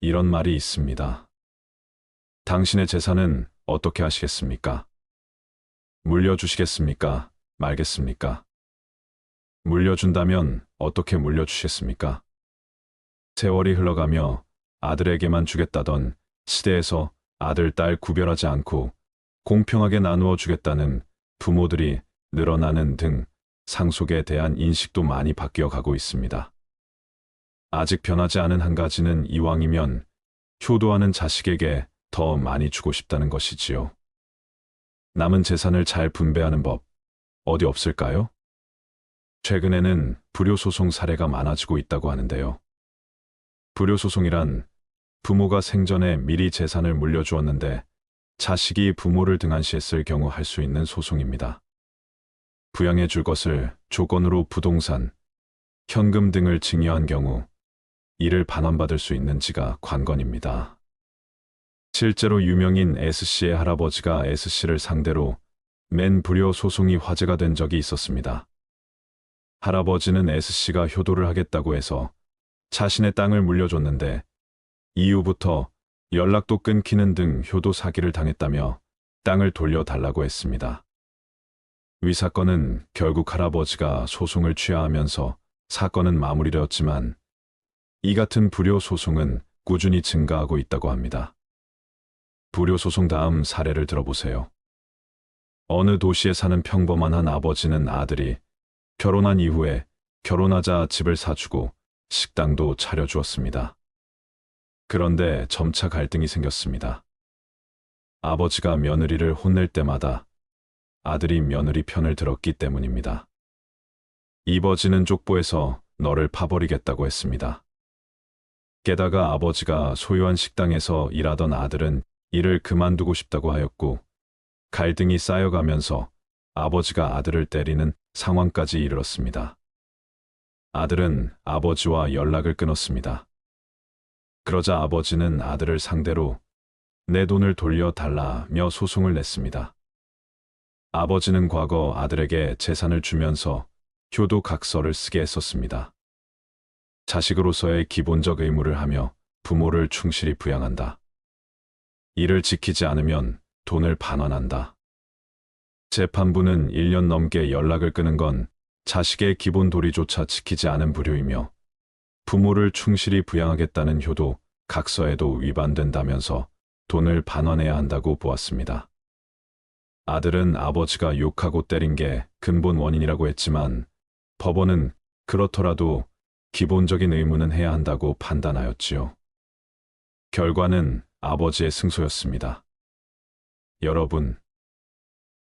이런 말이 있습니다. 당신의 재산은 어떻게 하시겠습니까? 물려주시겠습니까? 말겠습니까? 물려준다면 어떻게 물려주시겠습니까? 세월이 흘러가며 아들에게만 주겠다던 시대에서 아들, 딸 구별하지 않고 공평하게 나누어 주겠다는 부모들이 늘어나는 등 상속에 대한 인식도 많이 바뀌어 가고 있습니다. 아직 변하지 않은 한 가지는 이왕이면 효도하는 자식에게 더 많이 주고 싶다는 것이지요. 남은 재산을 잘 분배하는 법, 어디 없을까요? 최근에는 불효소송 사례가 많아지고 있다고 하는데요. 불효소송이란 부모가 생전에 미리 재산을 물려주었는데 자식이 부모를 등한시했을 경우 할 수 있는 소송입니다. 부양해 줄 것을 조건으로 부동산, 현금 등을 증여한 경우 이를 반환받을 수 있는지가 관건입니다. 실제로 유명인 S씨의 할아버지가 S씨를 상대로 맨 불효 소송이 화제가 된 적이 있었습니다. 할아버지는 S씨가 효도를 하겠다고 해서 자신의 땅을 물려줬는데 이후부터 연락도 끊기는 등 효도 사기를 당했다며 땅을 돌려달라고 했습니다. 위 사건은 결국 할아버지가 소송을 취하하면서 사건은 마무리되었지만 이 같은 불효 소송은 꾸준히 증가하고 있다고 합니다. 불효 소송 다음 사례를 들어보세요. 어느 도시에 사는 평범한 한 아버지는 아들이 결혼한 이후에 결혼하자 집을 사주고 식당도 차려주었습니다. 그런데 점차 갈등이 생겼습니다. 아버지가 며느리를 혼낼 때마다 아들이 며느리 편을 들었기 때문입니다. 이버지는 족보에서 너를 파버리겠다고 했습니다. 게다가 아버지가 소유한 식당에서 일하던 아들은 일을 그만두고 싶다고 하였고 갈등이 쌓여가면서 아버지가 아들을 때리는 상황까지 이르렀습니다. 아들은 아버지와 연락을 끊었습니다. 그러자 아버지는 아들을 상대로 내 돈을 돌려달라며 소송을 냈습니다. 아버지는 과거 아들에게 재산을 주면서 효도 각서를 쓰게 했었습니다. 자식으로서의 기본적 의무를 하며 부모를 충실히 부양한다. 이를 지키지 않으면 돈을 반환한다. 재판부는 1년 넘게 연락을 끊은 건 자식의 기본 도리조차 지키지 않은 불효이며 부모를 충실히 부양하겠다는 효도 각서에도 위반된다면서 돈을 반환해야 한다고 보았습니다. 아들은 아버지가 욕하고 때린 게 근본 원인이라고 했지만 법원은 그렇더라도 기본적인 의무는 해야 한다고 판단하였지요. 결과는 아버지의 승소였습니다. 여러분,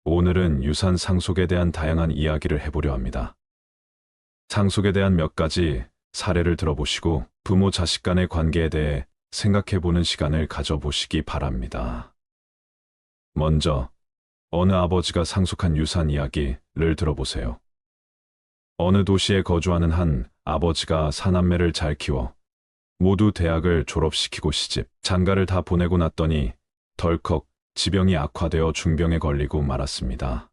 오늘은 유산 상속에 대한 다양한 이야기를 해보려 합니다. 상속에 대한 몇 가지 사례를 들어보시고 부모 자식 간의 관계에 대해 생각해보는 시간을 가져보시기 바랍니다. 먼저 어느 아버지가 상속한 유산 이야기를 들어보세요. 어느 도시에 거주하는 한 아버지가 사남매를 잘 키워 모두 대학을 졸업시키고 시집, 장가를 다 보내고 났더니 덜컥 지병이 악화되어 중병에 걸리고 말았습니다.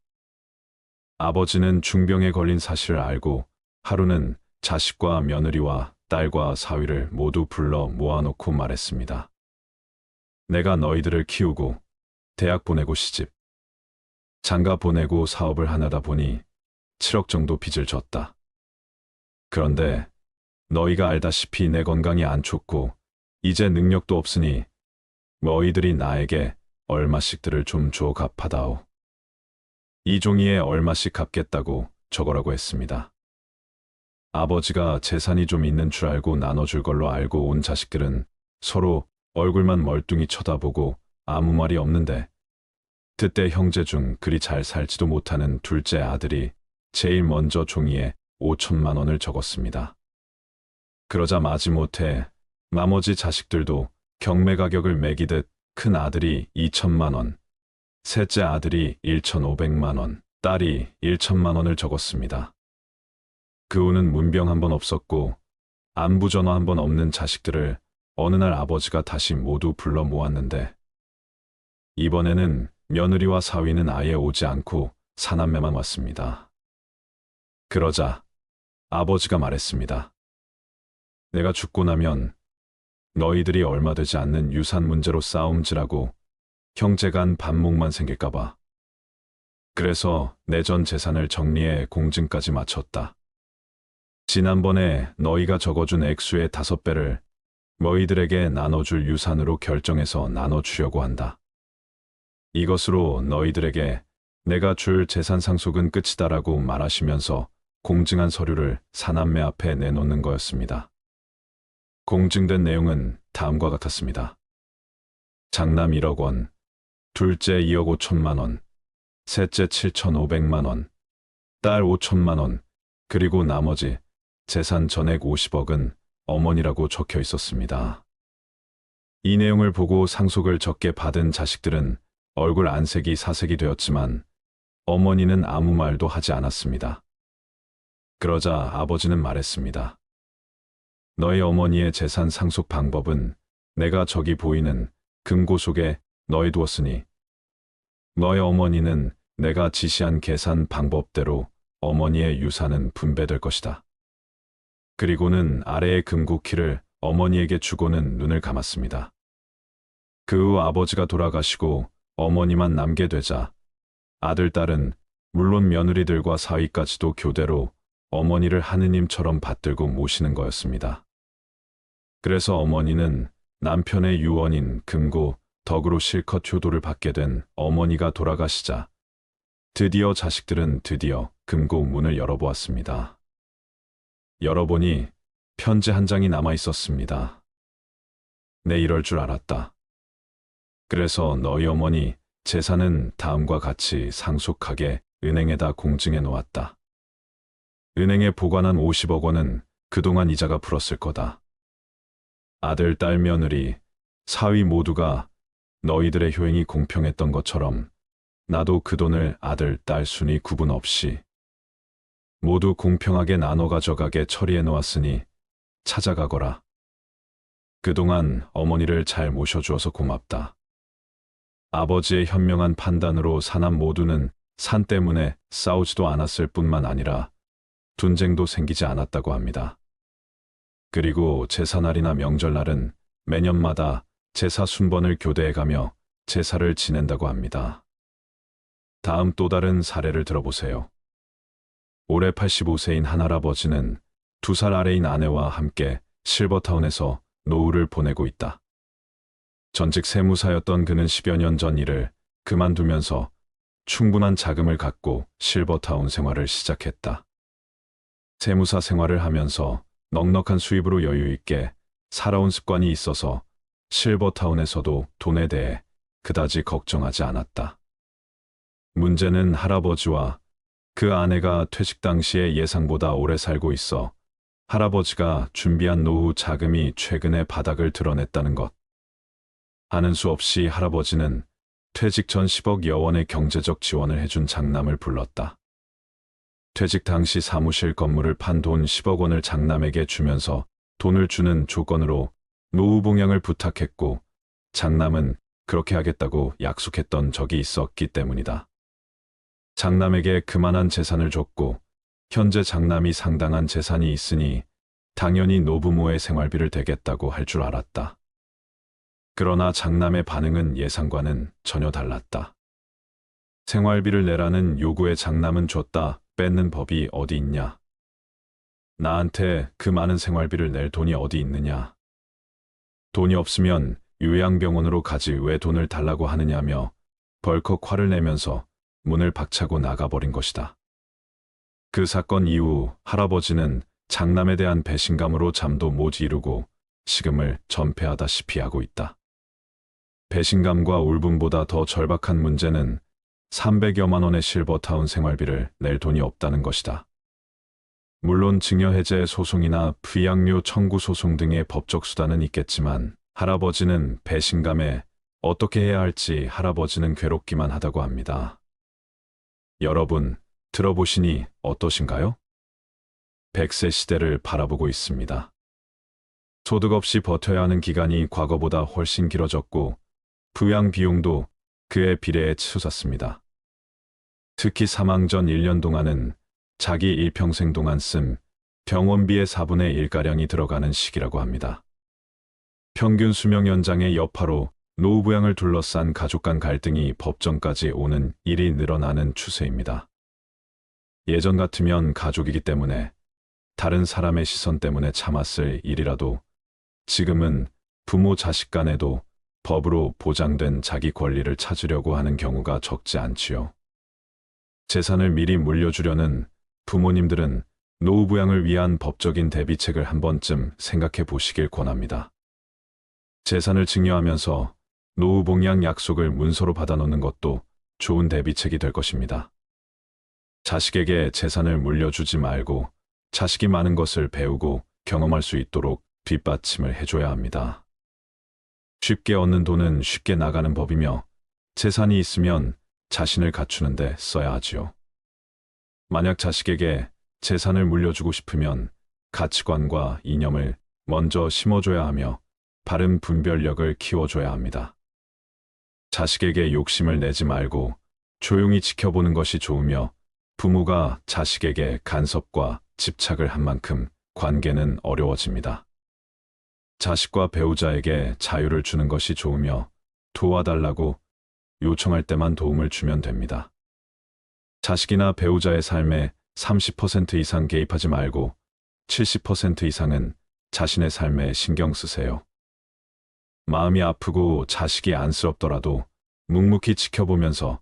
아버지는 중병에 걸린 사실을 알고 하루는 자식과 며느리와 딸과 사위를 모두 불러 모아놓고 말했습니다. 내가 너희들을 키우고 대학 보내고 시집, 장가 보내고 사업을 하나다 보니 7억 정도 빚을 졌다. 그런데 너희가 알다시피 내 건강이 안 좋고 이제 능력도 없으니 너희들이 나에게 얼마씩들을 좀 줘 갚아다오. 이 종이에 얼마씩 갚겠다고 적으라고 했습니다. 아버지가 재산이 좀 있는 줄 알고 나눠줄 걸로 알고 온 자식들은 서로 얼굴만 멀뚱히 쳐다보고 아무 말이 없는데 그때 형제 중 그리 잘 살지도 못하는 둘째 아들이 제일 먼저 종이에 5천만 원을 적었습니다. 그러자 마지못해 나머지 자식들도 경매 가격을 매기듯 큰 아들이 2천만 원, 셋째 아들이 1,500만 원, 딸이 1천만 원을 적었습니다. 그 후는 문병 한 번 없었고 안부 전화 한 번 없는 자식들을 어느 날 아버지가 다시 모두 불러 모았는데 이번에는 며느리와 사위는 아예 오지 않고 사남매만 왔습니다. 그러자 아버지가 말했습니다. 내가 죽고 나면 너희들이 얼마 되지 않는 유산 문제로 싸움질하고 형제 간 반목만 생길까봐. 그래서 내 전 재산을 정리해 공증까지 마쳤다. 지난번에 너희가 적어준 액수의 5배를 너희들에게 나눠줄 유산으로 결정해서 나눠주려고 한다. 이것으로 너희들에게 내가 줄 재산 상속은 끝이다라고 말하시면서 공증한 서류를 사남매 앞에 내놓는 거였습니다. 공증된 내용은 다음과 같았습니다. 장남 1억 원, 둘째 2억 5천만 원, 셋째 7,500만 원, 딸 5천만 원, 그리고 나머지 재산 전액 50억은 어머니라고 적혀 있었습니다. 이 내용을 보고 상속을 적게 받은 자식들은 얼굴 안색이 사색이 되었지만 어머니는 아무 말도 하지 않았습니다. 그러자 아버지는 말했습니다. 너희 어머니의 재산 상속 방법은 내가 저기 보이는 금고 속에 넣어두었으니 너희 어머니는 내가 지시한 계산 방법대로 어머니의 유산은 분배될 것이다. 그리고는 아래의 금고 키를 어머니에게 주고는 눈을 감았습니다. 그 후 아버지가 돌아가시고 어머니만 남게 되자 아들, 딸은 물론 며느리들과 사위까지도 교대로 어머니를 하느님처럼 받들고 모시는 거였습니다. 그래서 어머니는 남편의 유언인 금고, 덕으로 실컷 효도를 받게 된 어머니가 돌아가시자 드디어 자식들은 드디어 금고 문을 열어보았습니다. 열어보니 편지 한 장이 남아 있었습니다. 내 이럴 줄 알았다. 그래서 너희 어머니 재산은 다음과 같이 상속하게 은행에다 공증해 놓았다. 은행에 보관한 50억 원은 그동안 이자가 불었을 거다. 아들, 딸, 며느리, 사위 모두가 너희들의 효행이 공평했던 것처럼 나도 그 돈을 아들, 딸 순위 구분 없이 모두 공평하게 나눠 가져가게 처리해 놓았으니 찾아가거라. 그동안 어머니를 잘 모셔주어서 고맙다. 아버지의 현명한 판단으로 사남 모두는 산 때문에 싸우지도 않았을 뿐만 아니라 분쟁도 생기지 않았다고 합니다. 그리고 제사날이나 명절날은 매년마다 제사 순번을 교대해가며 제사를 지낸다고 합니다. 다음 또 다른 사례를 들어보세요. 올해 85세인 한 할아버지는 2살 아래인 아내와 함께 실버타운에서 노후를 보내고 있다. 전직 세무사였던 그는 10여 년 전 일을 그만두면서 충분한 자금을 갖고 실버타운 생활을 시작했다. 세무사 생활을 하면서 넉넉한 수입으로 여유 있게 살아온 습관이 있어서 실버타운에서도 돈에 대해 그다지 걱정하지 않았다. 문제는 할아버지와 그 아내가 퇴직 당시에 예상보다 오래 살고 있어 할아버지가 준비한 노후 자금이 최근에 바닥을 드러냈다는 것. 하는 수 없이 할아버지는 퇴직 전 10억여 원의 경제적 지원을 해준 장남을 불렀다. 퇴직 당시 사무실 건물을 판 돈 10억 원을 장남에게 주면서 돈을 주는 조건으로 노후 봉양을 부탁했고 장남은 그렇게 하겠다고 약속했던 적이 있었기 때문이다. 장남에게 그만한 재산을 줬고 현재 장남이 상당한 재산이 있으니 당연히 노부모의 생활비를 대겠다고 할 줄 알았다. 그러나 장남의 반응은 예상과는 전혀 달랐다. 생활비를 내라는 요구에 장남은 줬다 뺏는 법이 어디 있냐. 나한테 그 많은 생활비를 낼 돈이 어디 있느냐. 돈이 없으면 요양병원으로 가지 왜 돈을 달라고 하느냐며 벌컥 화를 내면서 문을 박차고 나가버린 것이다. 그 사건 이후 할아버지는 장남에 대한 배신감으로 잠도 못 이루고 식음을 전폐하다시피 하고 있다. 배신감과 울분보다 더 절박한 문제는 300여만 원의 실버타운 생활비를 낼 돈이 없다는 것이다. 물론 증여해제 소송이나 부양료 청구 소송 등의 법적 수단은 있겠지만 할아버지는 배신감에 어떻게 해야 할지 할아버지는 괴롭기만 하다고 합니다. 여러분, 들어보시니 어떠신가요? 100세 시대를 바라보고 있습니다. 소득 없이 버텨야 하는 기간이 과거보다 훨씬 길어졌고 부양 비용도 그에 비례해 치솟았습니다. 특히 사망 전 1년 동안은 자기 일평생 동안 쓴 병원비의 4분의 1가량이 들어가는 시기라고 합니다. 평균 수명 연장의 여파로 노후 부양을 둘러싼 가족 간 갈등이 법정까지 오는 일이 늘어나는 추세입니다. 예전 같으면 가족이기 때문에 다른 사람의 시선 때문에 참았을 일이라도 지금은 부모 자식 간에도 법으로 보장된 자기 권리를 찾으려고 하는 경우가 적지 않지요. 재산을 미리 물려주려는 부모님들은 노후 부양을 위한 법적인 대비책을 한 번쯤 생각해 보시길 권합니다. 재산을 증여하면서 노후 봉양 약속을 문서로 받아놓는 것도 좋은 대비책이 될 것입니다. 자식에게 재산을 물려주지 말고 자식이 많은 것을 배우고 경험할 수 있도록 뒷받침을 해줘야 합니다. 쉽게 얻는 돈은 쉽게 나가는 법이며 재산이 있으면 자신을 갖추는 데 써야 하지요. 만약 자식에게 재산을 물려주고 싶으면 가치관과 이념을 먼저 심어줘야 하며 바른 분별력을 키워줘야 합니다. 자식에게 욕심을 내지 말고 조용히 지켜보는 것이 좋으며 부모가 자식에게 간섭과 집착을 한 만큼 관계는 어려워집니다. 자식과 배우자에게 자유를 주는 것이 좋으며 도와달라고 요청할 때만 도움을 주면 됩니다. 자식이나 배우자의 삶에 30% 이상 개입하지 말고 70% 이상은 자신의 삶에 신경 쓰세요. 마음이 아프고 자식이 안쓰럽더라도 묵묵히 지켜보면서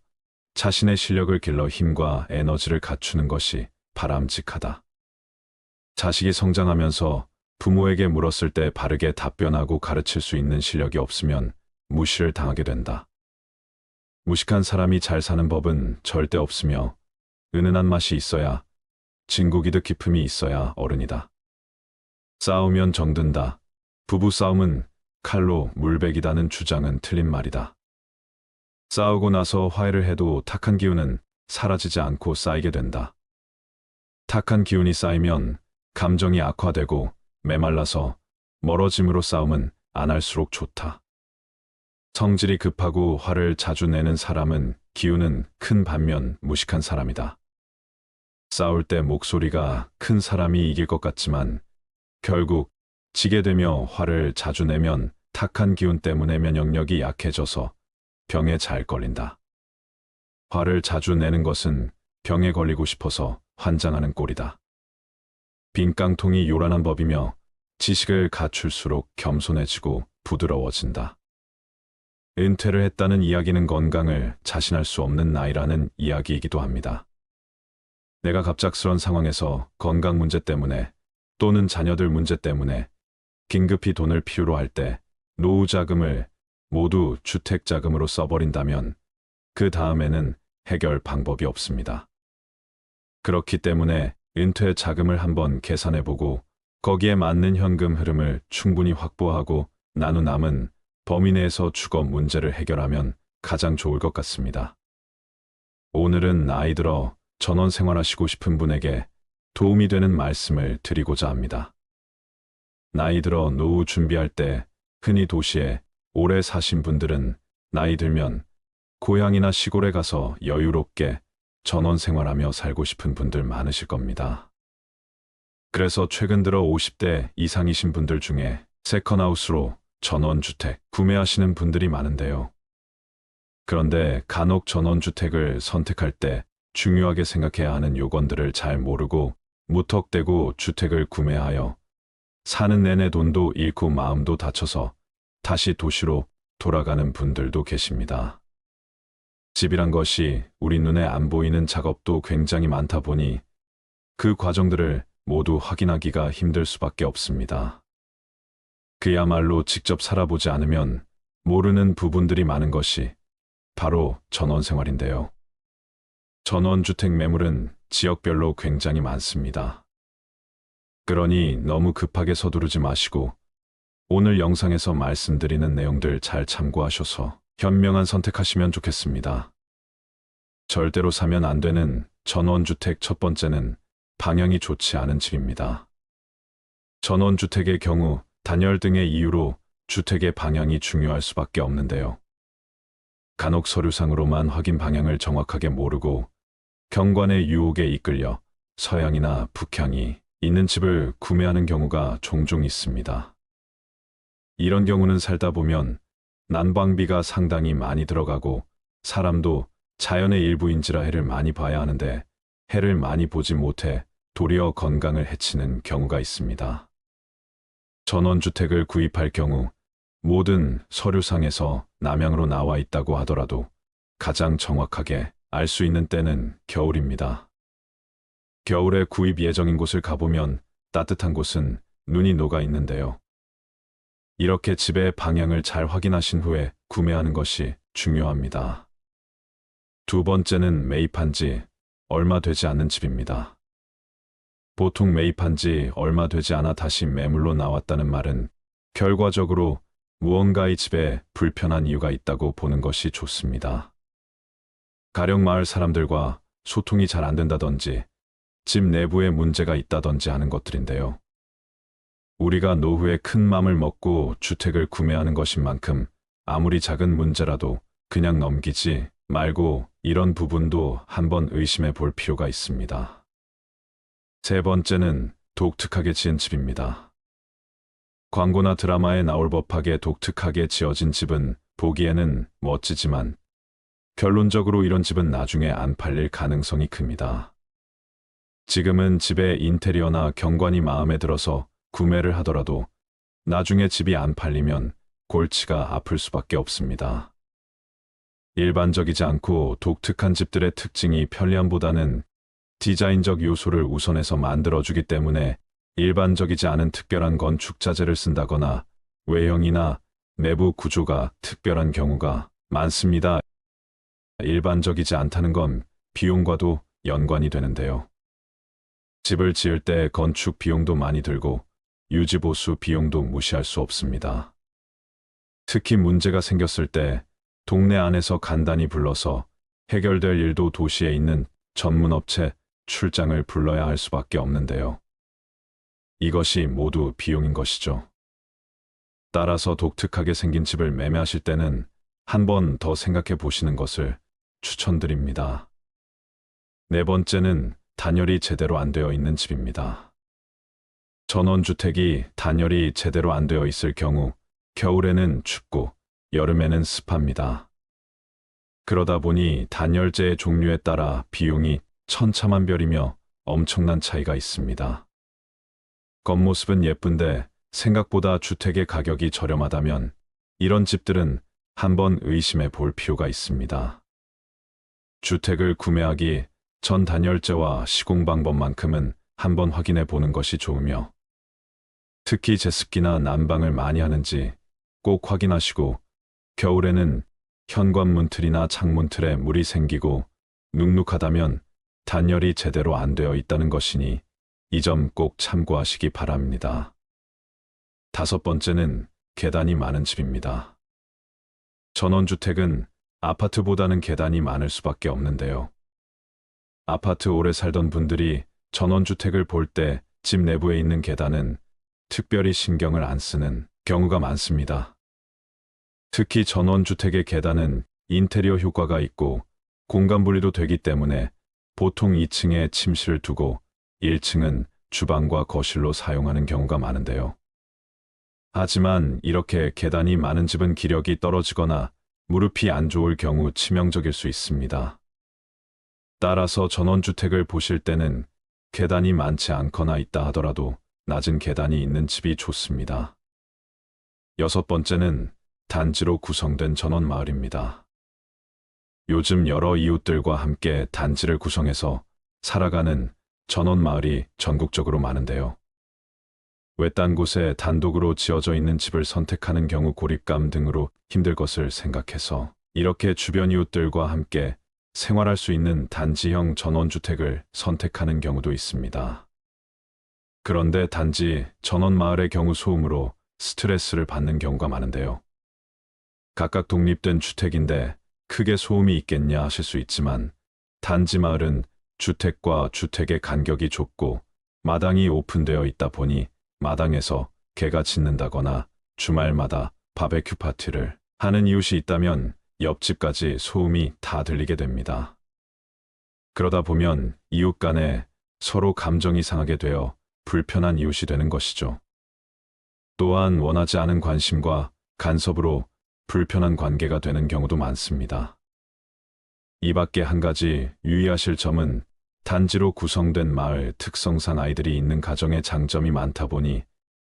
자신의 실력을 길러 힘과 에너지를 갖추는 것이 바람직하다. 자식이 성장하면서 부모에게 물었을 때 바르게 답변하고 가르칠 수 있는 실력이 없으면 무시를 당하게 된다. 무식한 사람이 잘 사는 법은 절대 없으며 은은한 맛이 있어야 진국이듯 기품이 있어야 어른이다. 싸우면 정든다. 부부 싸움은 칼로 물베기다는 주장은 틀린 말이다. 싸우고 나서 화해를 해도 탁한 기운은 사라지지 않고 쌓이게 된다. 탁한 기운이 쌓이면 감정이 악화되고 메말라서 멀어짐으로 싸움은 안 할수록 좋다. 성질이 급하고 화를 자주 내는 사람은 기운은 큰 반면 무식한 사람이다. 싸울 때 목소리가 큰 사람이 이길 것 같지만 결국 지게 되며 화를 자주 내면 탁한 기운 때문에 면역력이 약해져서 병에 잘 걸린다. 화를 자주 내는 것은 병에 걸리고 싶어서 환장하는 꼴이다. 빈 깡통이 요란한 법이며 지식을 갖출수록 겸손해지고 부드러워진다. 은퇴를 했다는 이야기는 건강을 자신할 수 없는 나이라는 이야기이기도 합니다. 내가 갑작스런 상황에서 건강 문제 때문에 또는 자녀들 문제 때문에 긴급히 돈을 필요로 할 때 노후 자금을 모두 주택 자금으로 써버린다면 그 다음에는 해결 방법이 없습니다. 그렇기 때문에 은퇴 자금을 한번 계산해보고 거기에 맞는 현금 흐름을 충분히 확보하고 난 후 남은 범위 내에서 주거 문제를 해결하면 가장 좋을 것 같습니다. 오늘은 나이 들어 전원 생활하시고 싶은 분에게 도움이 되는 말씀을 드리고자 합니다. 나이 들어 노후 준비할 때 흔히 도시에 오래 사신 분들은 나이 들면 고향이나 시골에 가서 여유롭게 전원 생활하며 살고 싶은 분들 많으실 겁니다. 그래서 최근 들어 50대 이상이신 분들 중에 세컨하우스로 전원주택 구매하시는 분들이 많은데요. 그런데 간혹 전원주택을 선택할 때 중요하게 생각해야 하는 요건들을 잘 모르고 무턱대고 주택을 구매하여 사는 내내 돈도 잃고 마음도 다쳐서 다시 도시로 돌아가는 분들도 계십니다. 집이란 것이 우리 눈에 안 보이는 작업도 굉장히 많다 보니 그 과정들을 모두 확인하기가 힘들 수밖에 없습니다. 그야말로 직접 살아보지 않으면 모르는 부분들이 많은 것이 바로 전원생활인데요. 전원주택 매물은 지역별로 굉장히 많습니다. 그러니 너무 급하게 서두르지 마시고 오늘 영상에서 말씀드리는 내용들 잘 참고하셔서 현명한 선택하시면 좋겠습니다. 절대로 사면 안 되는 전원주택 첫 번째는 방향이 좋지 않은 집입니다. 전원주택의 경우 단열 등의 이유로 주택의 방향이 중요할 수밖에 없는데요. 간혹 서류상으로만 확인 방향을 정확하게 모르고 경관의 유혹에 이끌려 서향이나 북향이 있는 집을 구매하는 경우가 종종 있습니다. 이런 경우는 살다 보면 난방비가 상당히 많이 들어가고 사람도 자연의 일부인지라 해를 많이 봐야 하는데 해를 많이 보지 못해 도리어 건강을 해치는 경우가 있습니다. 전원주택을 구입할 경우 모든 서류상에서 남향으로 나와 있다고 하더라도 가장 정확하게 알 수 있는 때는 겨울입니다. 겨울에 구입 예정인 곳을 가보면 따뜻한 곳은 눈이 녹아 있는데요. 이렇게 집의 방향을 잘 확인하신 후에 구매하는 것이 중요합니다. 두 번째는 매입한 지 얼마 되지 않는 집입니다. 보통 매입한 지 얼마 되지 않아 다시 매물로 나왔다는 말은 결과적으로 무언가 이 집에 불편한 이유가 있다고 보는 것이 좋습니다. 가령 마을 사람들과 소통이 잘 안 된다든지 집 내부에 문제가 있다든지 하는 것들인데요. 우리가 노후에 큰 맘을 먹고 주택을 구매하는 것인 만큼 아무리 작은 문제라도 그냥 넘기지 말고 이런 부분도 한번 의심해 볼 필요가 있습니다. 세 번째는 독특하게 지은 집입니다. 광고나 드라마에 나올 법하게 독특하게 지어진 집은 보기에는 멋지지만 결론적으로 이런 집은 나중에 안 팔릴 가능성이 큽니다. 지금은 집의 인테리어나 경관이 마음에 들어서 구매를 하더라도 나중에 집이 안 팔리면 골치가 아플 수밖에 없습니다. 일반적이지 않고 독특한 집들의 특징이 편리함보다는 디자인적 요소를 우선해서 만들어주기 때문에 일반적이지 않은 특별한 건축자재를 쓴다거나 외형이나 내부 구조가 특별한 경우가 많습니다. 일반적이지 않다는 건 비용과도 연관이 되는데요. 집을 지을 때 건축 비용도 많이 들고 유지보수 비용도 무시할 수 없습니다. 특히 문제가 생겼을 때 동네 안에서 간단히 불러서 해결될 일도 도시에 있는 전문업체 출장을 불러야 할 수밖에 없는데요. 이것이 모두 비용인 것이죠. 따라서 독특하게 생긴 집을 매매하실 때는 한 번 더 생각해 보시는 것을 추천드립니다. 네 번째는 단열이 제대로 안 되어 있는 집입니다. 전원주택이 단열이 제대로 안 되어 있을 경우 겨울에는 춥고 여름에는 습합니다. 그러다 보니 단열재의 종류에 따라 비용이 천차만별이며 엄청난 차이가 있습니다. 겉모습은 예쁜데 생각보다 주택의 가격이 저렴하다면 이런 집들은 한번 의심해 볼 필요가 있습니다. 주택을 구매하기 전 단열재와 시공 방법만큼은 한번 확인해 보는 것이 좋으며 특히 제습기나 난방을 많이 하는지 꼭 확인하시고 겨울에는 현관문 틀이나 창문 틀에 물이 생기고 눅눅하다면 단열이 제대로 안 되어 있다는 것이니 이 점 꼭 참고하시기 바랍니다. 다섯 번째는 계단이 많은 집입니다. 전원주택은 아파트보다는 계단이 많을 수밖에 없는데요. 아파트 오래 살던 분들이 전원주택을 볼 때 집 내부에 있는 계단은 특별히 신경을 안 쓰는 경우가 많습니다. 특히 전원주택의 계단은 인테리어 효과가 있고 공간 분리도 되기 때문에 보통 2층에 침실을 두고 1층은 주방과 거실로 사용하는 경우가 많은데요. 하지만 이렇게 계단이 많은 집은 기력이 떨어지거나 무릎이 안 좋을 경우 치명적일 수 있습니다. 따라서 전원주택을 보실 때는 계단이 많지 않거나 있다 하더라도 낮은 계단이 있는 집이 좋습니다. 여섯 번째는 단지로 구성된 전원마을입니다. 요즘 여러 이웃들과 함께 단지를 구성해서 살아가는 전원마을이 전국적으로 많은데요. 외딴 곳에 단독으로 지어져 있는 집을 선택하는 경우 고립감 등으로 힘들 것을 생각해서 이렇게 주변 이웃들과 함께 생활할 수 있는 단지형 전원주택을 선택하는 경우도 있습니다. 그런데 단지 전원마을의 경우 소음으로 스트레스를 받는 경우가 많은데요. 각각 독립된 주택인데 크게 소음이 있겠냐 하실 수 있지만 단지 마을은 주택과 주택의 간격이 좁고 마당이 오픈되어 있다 보니 마당에서 개가 짖는다거나 주말마다 바베큐 파티를 하는 이웃이 있다면 옆집까지 소음이 다 들리게 됩니다. 그러다 보면 이웃 간에 서로 감정이 상하게 되어 불편한 이웃이 되는 것이죠. 또한 원하지 않은 관심과 간섭으로 불편한 관계가 되는 경우도 많습니다. 이 밖에 한 가지 유의하실 점은 단지로 구성된 마을 특성상 아이들이 있는 가정에 장점이 많다 보니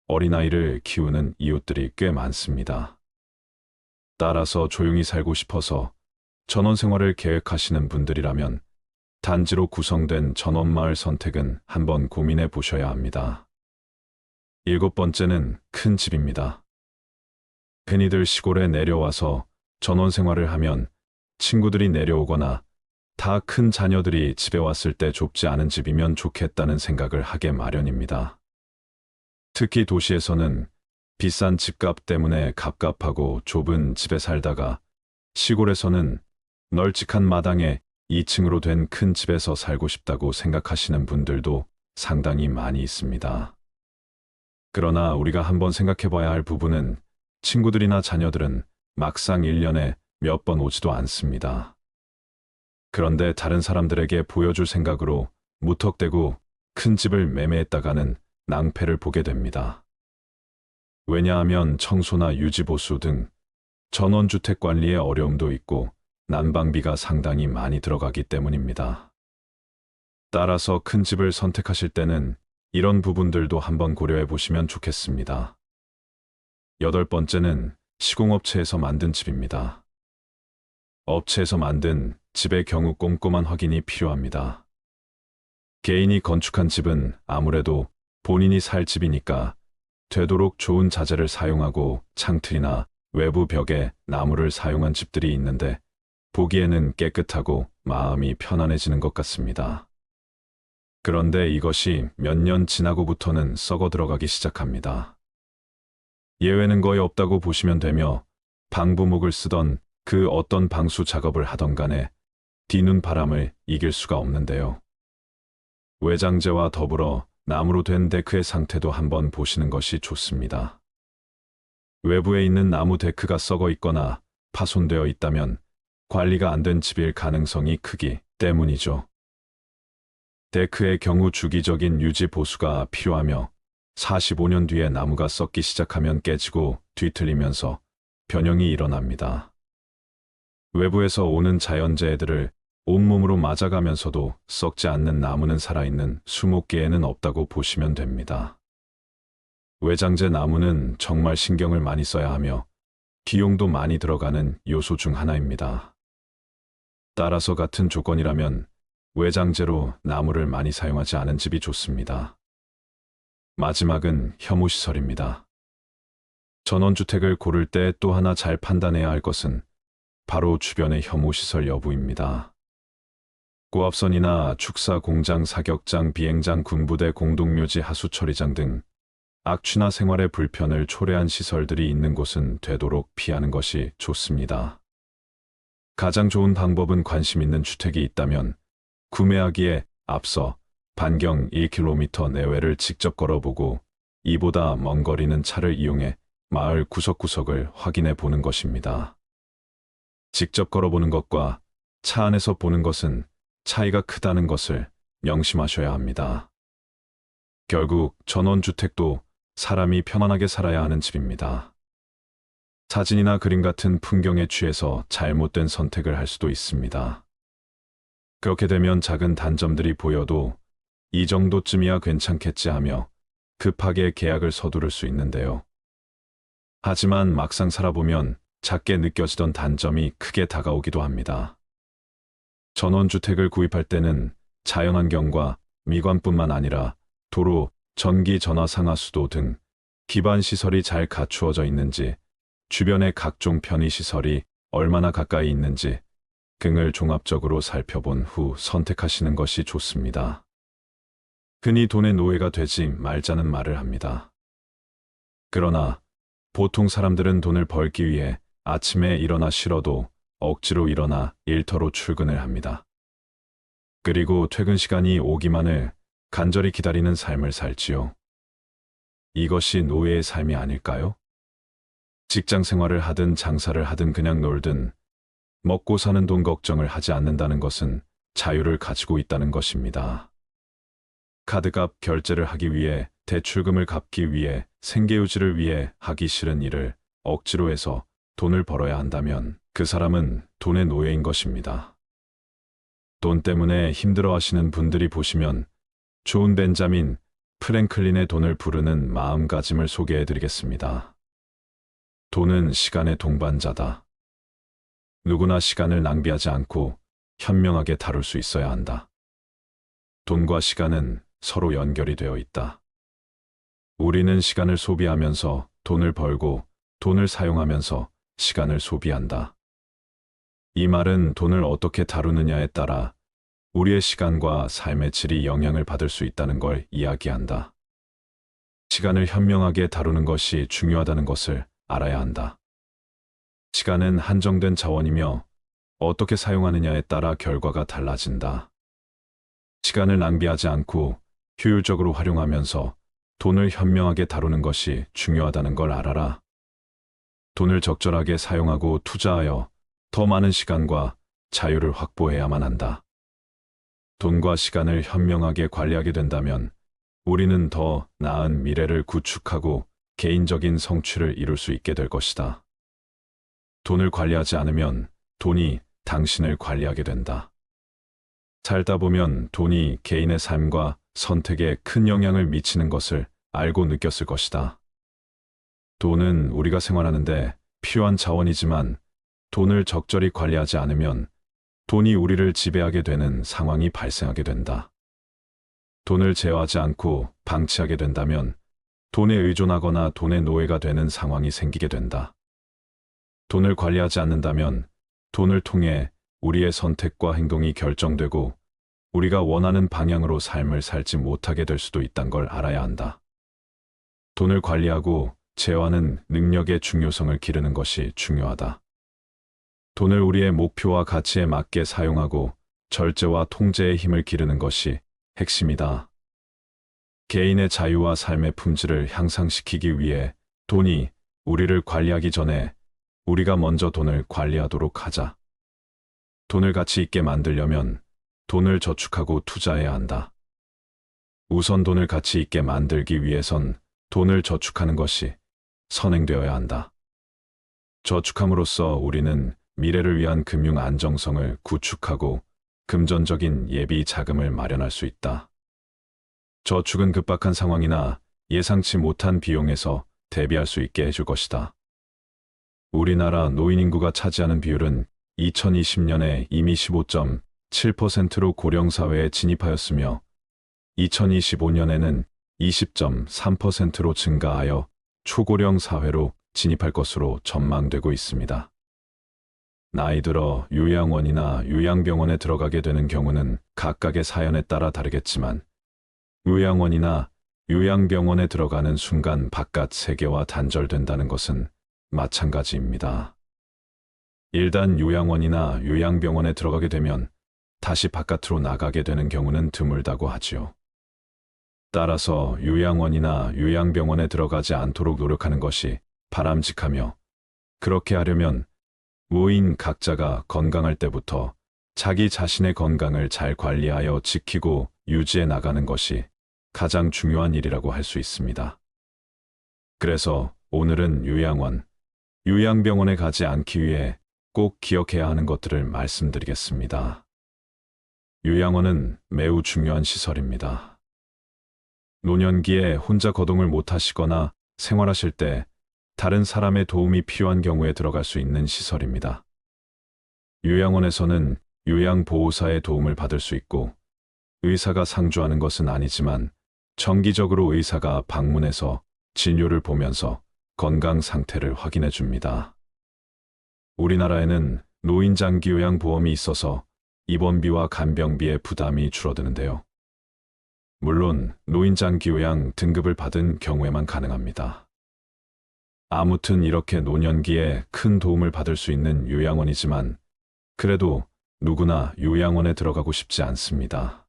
어린아이를 키우는 이웃들이 꽤 많습니다. 따라서 조용히 살고 싶어서 전원 생활을 계획하시는 분들이라면 단지로 구성된 전원마을 선택은 한번 고민해 보셔야 합니다. 7번째는 큰 집입니다. 흔히들 시골에 내려와서 전원 생활을 하면 친구들이 내려오거나 다 큰 자녀들이 집에 왔을 때 좁지 않은 집이면 좋겠다는 생각을 하게 마련입니다. 특히 도시에서는 비싼 집값 때문에 갑갑하고 좁은 집에 살다가 시골에서는 널찍한 마당에 2층으로 된 큰 집에서 살고 싶다고 생각하시는 분들도 상당히 많이 있습니다. 그러나 우리가 한번 생각해 봐야 할 부분은 친구들이나 자녀들은 막상 1년에 몇 번 오지도 않습니다. 그런데 다른 사람들에게 보여줄 생각으로 무턱대고 큰 집을 매매했다가는 낭패를 보게 됩니다. 왜냐하면 청소나 유지보수 등 전원주택 관리에 어려움도 있고 난방비가 상당히 많이 들어가기 때문입니다. 따라서 큰 집을 선택하실 때는 이런 부분들도 한번 고려해 보시면 좋겠습니다. 8번째는 시공업체에서 만든 집입니다. 업체에서 만든 집의 경우 꼼꼼한 확인이 필요합니다. 개인이 건축한 집은 아무래도 본인이 살 집이니까 되도록 좋은 자재를 사용하고 창틀이나 외부 벽에 나무를 사용한 집들이 있는데 보기에는 깨끗하고 마음이 편안해지는 것 같습니다. 그런데 이것이 몇 년 지나고부터는 썩어 들어가기 시작합니다. 예외는 거의 없다고 보시면 되며 방부목을 쓰던 그 어떤 방수 작업을 하던 간에 뒤눈 바람을 이길 수가 없는데요. 외장재와 더불어 나무로 된 데크의 상태도 한번 보시는 것이 좋습니다. 외부에 있는 나무 데크가 썩어 있거나 파손되어 있다면 관리가 안 된 집일 가능성이 크기 때문이죠. 데크의 경우 주기적인 유지 보수가 필요하며 45년 뒤에 나무가 썩기 시작하면 깨지고 뒤틀리면서 변형이 일어납니다. 외부에서 오는 자연재해들을 온몸으로 맞아가면서도 썩지 않는 나무는 살아있는 수목계에는 없다고 보시면 됩니다. 외장재 나무는 정말 신경을 많이 써야 하며 비용도 많이 들어가는 요소 중 하나입니다. 따라서 같은 조건이라면 외장재로 나무를 많이 사용하지 않은 집이 좋습니다. 마지막은 혐오시설입니다. 전원주택을 고를 때 또 하나 잘 판단해야 할 것은 바로 주변의 혐오시설 여부입니다. 고압선이나 축사 공장, 사격장, 비행장, 군부대, 공동묘지, 하수처리장 등 악취나 생활의 불편을 초래한 시설들이 있는 곳은 되도록 피하는 것이 좋습니다. 가장 좋은 방법은 관심 있는 주택이 있다면 구매하기에 앞서 반경 1km 내외를 직접 걸어보고 이보다 먼 거리는 차를 이용해 마을 구석구석을 확인해 보는 것입니다. 직접 걸어보는 것과 차 안에서 보는 것은 차이가 크다는 것을 명심하셔야 합니다. 결국 전원주택도 사람이 편안하게 살아야 하는 집입니다. 사진이나 그림 같은 풍경에 취해서 잘못된 선택을 할 수도 있습니다. 그렇게 되면 작은 단점들이 보여도 이 정도쯤이야 괜찮겠지 하며 급하게 계약을 서두를 수 있는데요. 하지만 막상 살아보면 작게 느껴지던 단점이 크게 다가오기도 합니다. 전원주택을 구입할 때는 자연환경과 미관뿐만 아니라 도로, 전기, 전화, 상하수도 등 기반 시설이 잘 갖추어져 있는지, 주변의 각종 편의시설이 얼마나 가까이 있는지 등을 종합적으로 살펴본 후 선택하시는 것이 좋습니다. 흔히 돈의 노예가 되지 말자는 말을 합니다. 그러나 보통 사람들은 돈을 벌기 위해 아침에 일어나 싫어도 억지로 일어나 일터로 출근을 합니다. 그리고 퇴근 시간이 오기만을 간절히 기다리는 삶을 살지요. 이것이 노예의 삶이 아닐까요? 직장 생활을 하든 장사를 하든 그냥 놀든 먹고 사는 돈 걱정을 하지 않는다는 것은 자유를 가지고 있다는 것입니다. 카드값 결제를 하기 위해, 대출금을 갚기 위해 생계유지를 위해 하기 싫은 일을 억지로 해서 돈을 벌어야 한다면 그 사람은 돈의 노예인 것입니다. 돈 때문에 힘들어하시는 분들이 보시면 좋은 벤자민 프랭클린의 돈을 부르는 마음가짐을 소개해드리겠습니다. 돈은 시간의 동반자다. 누구나 시간을 낭비하지 않고 현명하게 다룰 수 있어야 한다. 돈과 시간은 서로 연결이 되어 있다. 우리는 시간을 소비하면서 돈을 벌고 돈을 사용하면서 시간을 소비한다. 이 말은 돈을 어떻게 다루느냐에 따라 우리의 시간과 삶의 질이 영향을 받을 수 있다는 걸 이야기한다. 시간을 현명하게 다루는 것이 중요하다는 것을 알아야 한다. 시간은 한정된 자원이며 어떻게 사용하느냐에 따라 결과가 달라진다. 시간을 낭비하지 않고 효율적으로 활용하면서 돈을 현명하게 다루는 것이 중요하다는 걸 알아라. 돈을 적절하게 사용하고 투자하여 더 많은 시간과 자유를 확보해야만 한다. 돈과 시간을 현명하게 관리하게 된다면 우리는 더 나은 미래를 구축하고 개인적인 성취를 이룰 수 있게 될 것이다. 돈을 관리하지 않으면 돈이 당신을 관리하게 된다. 살다 보면 돈이 개인의 삶과 선택에 큰 영향을 미치는 것을 알고 느꼈을 것이다. 돈은 우리가 생활하는데 필요한 자원이지만 돈을 적절히 관리하지 않으면 돈이 우리를 지배하게 되는 상황이 발생하게 된다. 돈을 제어하지 않고 방치하게 된다면 돈에 의존하거나 돈의 노예가 되는 상황이 생기게 된다. 돈을 관리하지 않는다면 돈을 통해 우리의 선택과 행동이 결정되고 우리가 원하는 방향으로 삶을 살지 못하게 될 수도 있다는 걸 알아야 한다. 돈을 관리하고 제어하는 능력의 중요성을 기르는 것이 중요하다. 돈을 우리의 목표와 가치에 맞게 사용하고 절제와 통제의 힘을 기르는 것이 핵심이다. 개인의 자유와 삶의 품질을 향상시키기 위해 돈이 우리를 관리하기 전에 우리가 먼저 돈을 관리하도록 하자. 돈을 가치 있게 만들려면 돈을 저축하고 투자해야 한다. 우선 돈을 가치 있게 만들기 위해선 돈을 저축하는 것이 선행되어야 한다. 저축함으로써 우리는 미래를 위한 금융 안정성을 구축하고 금전적인 예비 자금을 마련할 수 있다. 저축은 급박한 상황이나 예상치 못한 비용에서 대비할 수 있게 해줄 것이다. 우리나라 노인 인구가 차지하는 비율은 2020년에 이미 15.7%로 고령사회에 진입하였으며 2025년에는 20.3%로 증가하여 초고령 사회로 진입할 것으로 전망되고 있습니다. 나이 들어 요양원이나 요양병원에 들어가게 되는 경우는 각각의 사연에 따라 다르겠지만 요양원이나 요양병원에 들어가는 순간 바깥 세계와 단절된다는 것은 마찬가지입니다. 일단 요양원이나 요양병원에 들어가게 되면 다시 바깥으로 나가게 되는 경우는 드물다고 하지요. 따라서 요양원이나 요양병원에 들어가지 않도록 노력하는 것이 바람직하며 그렇게 하려면 모인 각자가 건강할 때부터 자기 자신의 건강을 잘 관리하여 지키고 유지해 나가는 것이 가장 중요한 일이라고 할 수 있습니다. 그래서 오늘은 요양원, 요양병원에 가지 않기 위해 꼭 기억해야 하는 것들을 말씀드리겠습니다. 요양원은 매우 중요한 시설입니다. 노년기에 혼자 거동을 못하시거나 생활하실 때 다른 사람의 도움이 필요한 경우에 들어갈 수 있는 시설입니다. 요양원에서는 요양보호사의 도움을 받을 수 있고 의사가 상주하는 것은 아니지만 정기적으로 의사가 방문해서 진료를 보면서 건강 상태를 확인해 줍니다. 우리나라에는 노인장기요양보험이 있어서 입원비와 간병비의 부담이 줄어드는데요. 물론 노인장기요양 등급을 받은 경우에만 가능합니다. 아무튼 이렇게 노년기에 큰 도움을 받을 수 있는 요양원이지만 그래도 누구나 요양원에 들어가고 싶지 않습니다.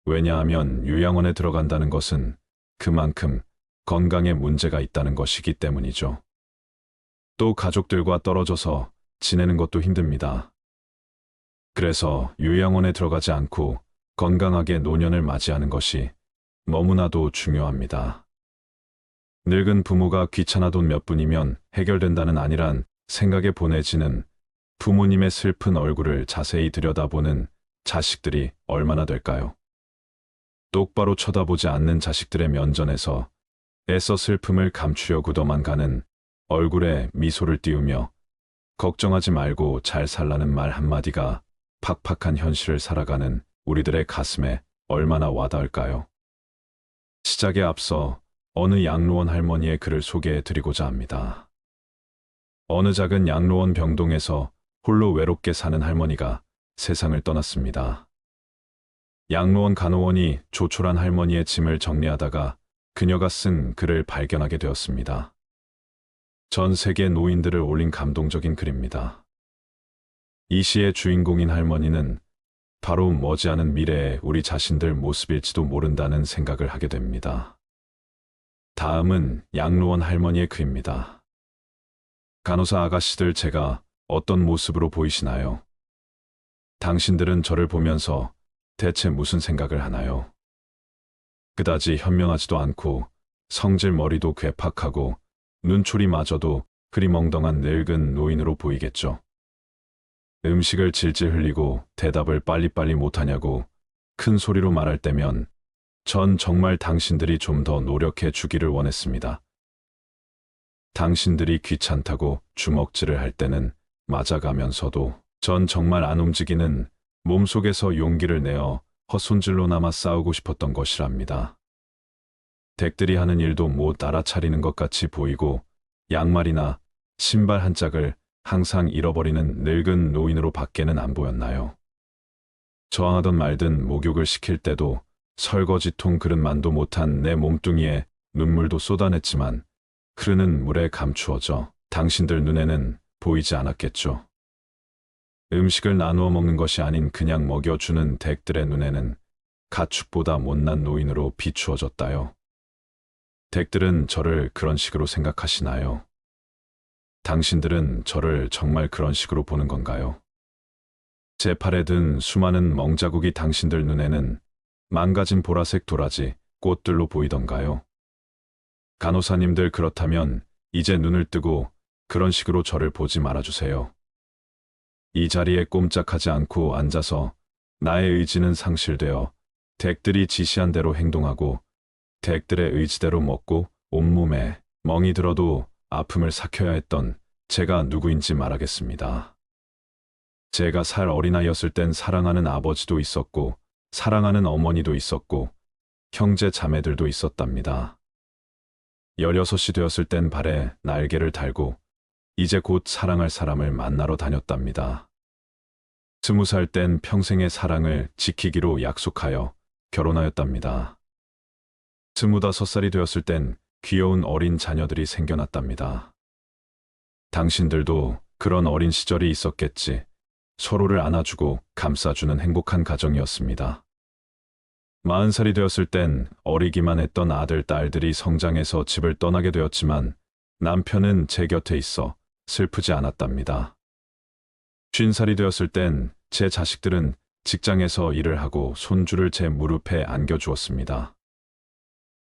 왜냐하면 요양원에 들어간다는 것은 그만큼 건강에 문제가 있다는 것이기 때문이죠. 또 가족들과 떨어져서 지내는 것도 힘듭니다. 그래서 요양원에 들어가지 않고 건강하게 노년을 맞이하는 것이 너무나도 중요합니다. 늙은 부모가 귀찮아 돈 몇 푼이면 해결된다는 아니란 생각에 보내지는 부모님의 슬픈 얼굴을 자세히 들여다보는 자식들이 얼마나 될까요? 똑바로 쳐다보지 않는 자식들의 면전에서 애써 슬픔을 감추려고 도망가는 얼굴에 미소를 띄우며 걱정하지 말고 잘 살라는 말 한마디가 팍팍한 현실을 살아가는 우리들의 가슴에 얼마나 와닿을까요? 시작에 앞서 어느 양로원 할머니의 글을 소개해 드리고자 합니다. 어느 작은 양로원 병동에서 홀로 외롭게 사는 할머니가 세상을 떠났습니다. 양로원 간호원이 조촐한 할머니의 짐을 정리하다가 그녀가 쓴 글을 발견하게 되었습니다. 전 세계 노인들을 올린 감동적인 글입니다. 이 시의 주인공인 할머니는 바로 머지않은 미래의 우리 자신들 모습일지도 모른다는 생각을 하게 됩니다. 다음은 양로원 할머니의 글입니다. 간호사 아가씨들, 제가 어떤 모습으로 보이시나요? 당신들은 저를 보면서 대체 무슨 생각을 하나요? 그다지 현명하지도 않고 성질 머리도 괴팍하고 눈초리마저도 흐리멍덩한 늙은 노인으로 보이겠죠. 음식을 질질 흘리고 대답을 빨리빨리 못하냐고 큰 소리로 말할 때면 전 정말 당신들이 좀 더 노력해 주기를 원했습니다. 당신들이 귀찮다고 주먹질을 할 때는 맞아가면서도 전 정말 안 움직이는 몸속에서 용기를 내어 헛손질로나마 싸우고 싶었던 것이랍니다. 댁들이 하는 일도 못 알아차리는 것 같이 보이고 양말이나 신발 한 짝을 항상 잃어버리는 늙은 노인으로 밖에는 안 보였나요? 저항하던 말든 목욕을 시킬 때도 설거지통 그릇만도 못한 내 몸뚱이에 눈물도 쏟아냈지만 흐르는 물에 감추어져 당신들 눈에는 보이지 않았겠죠. 음식을 나누어 먹는 것이 아닌 그냥 먹여주는 댁들의 눈에는 가축보다 못난 노인으로 비추어졌다요. 댁들은 저를 그런 식으로 생각하시나요? 당신들은 저를 정말 그런 식으로 보는 건가요? 제 팔에 든 수많은 멍자국이 당신들 눈에는 망가진 보라색 도라지, 꽃들로 보이던가요? 간호사님들, 그렇다면 이제 눈을 뜨고 그런 식으로 저를 보지 말아주세요. 이 자리에 꼼짝하지 않고 앉아서 나의 의지는 상실되어 댁들이 지시한 대로 행동하고 댁들의 의지대로 먹고 온몸에 멍이 들어도 아픔을 삭혀야 했던 제가 누구인지 말하겠습니다. 제가 살 어린아이였을 땐 사랑하는 아버지도 있었고 사랑하는 어머니도 있었고 형제 자매들도 있었답니다. 16이 되었을 땐 발에 날개를 달고 이제 곧 사랑할 사람을 만나러 다녔답니다. 20살 땐 평생의 사랑을 지키기로 약속하여 결혼하였답니다. 25살이 되었을 땐 귀여운 어린 자녀들이 생겨났답니다. 당신들도 그런 어린 시절이 있었겠지. 서로를 안아주고 감싸주는 행복한 가정이었습니다. 40살이 되었을 땐 어리기만 했던 아들, 딸들이 성장해서 집을 떠나게 되었지만 남편은 제 곁에 있어 슬프지 않았답니다. 50살이 되었을 땐 제 자식들은 직장에서 일을 하고 손주를 제 무릎에 안겨주었습니다.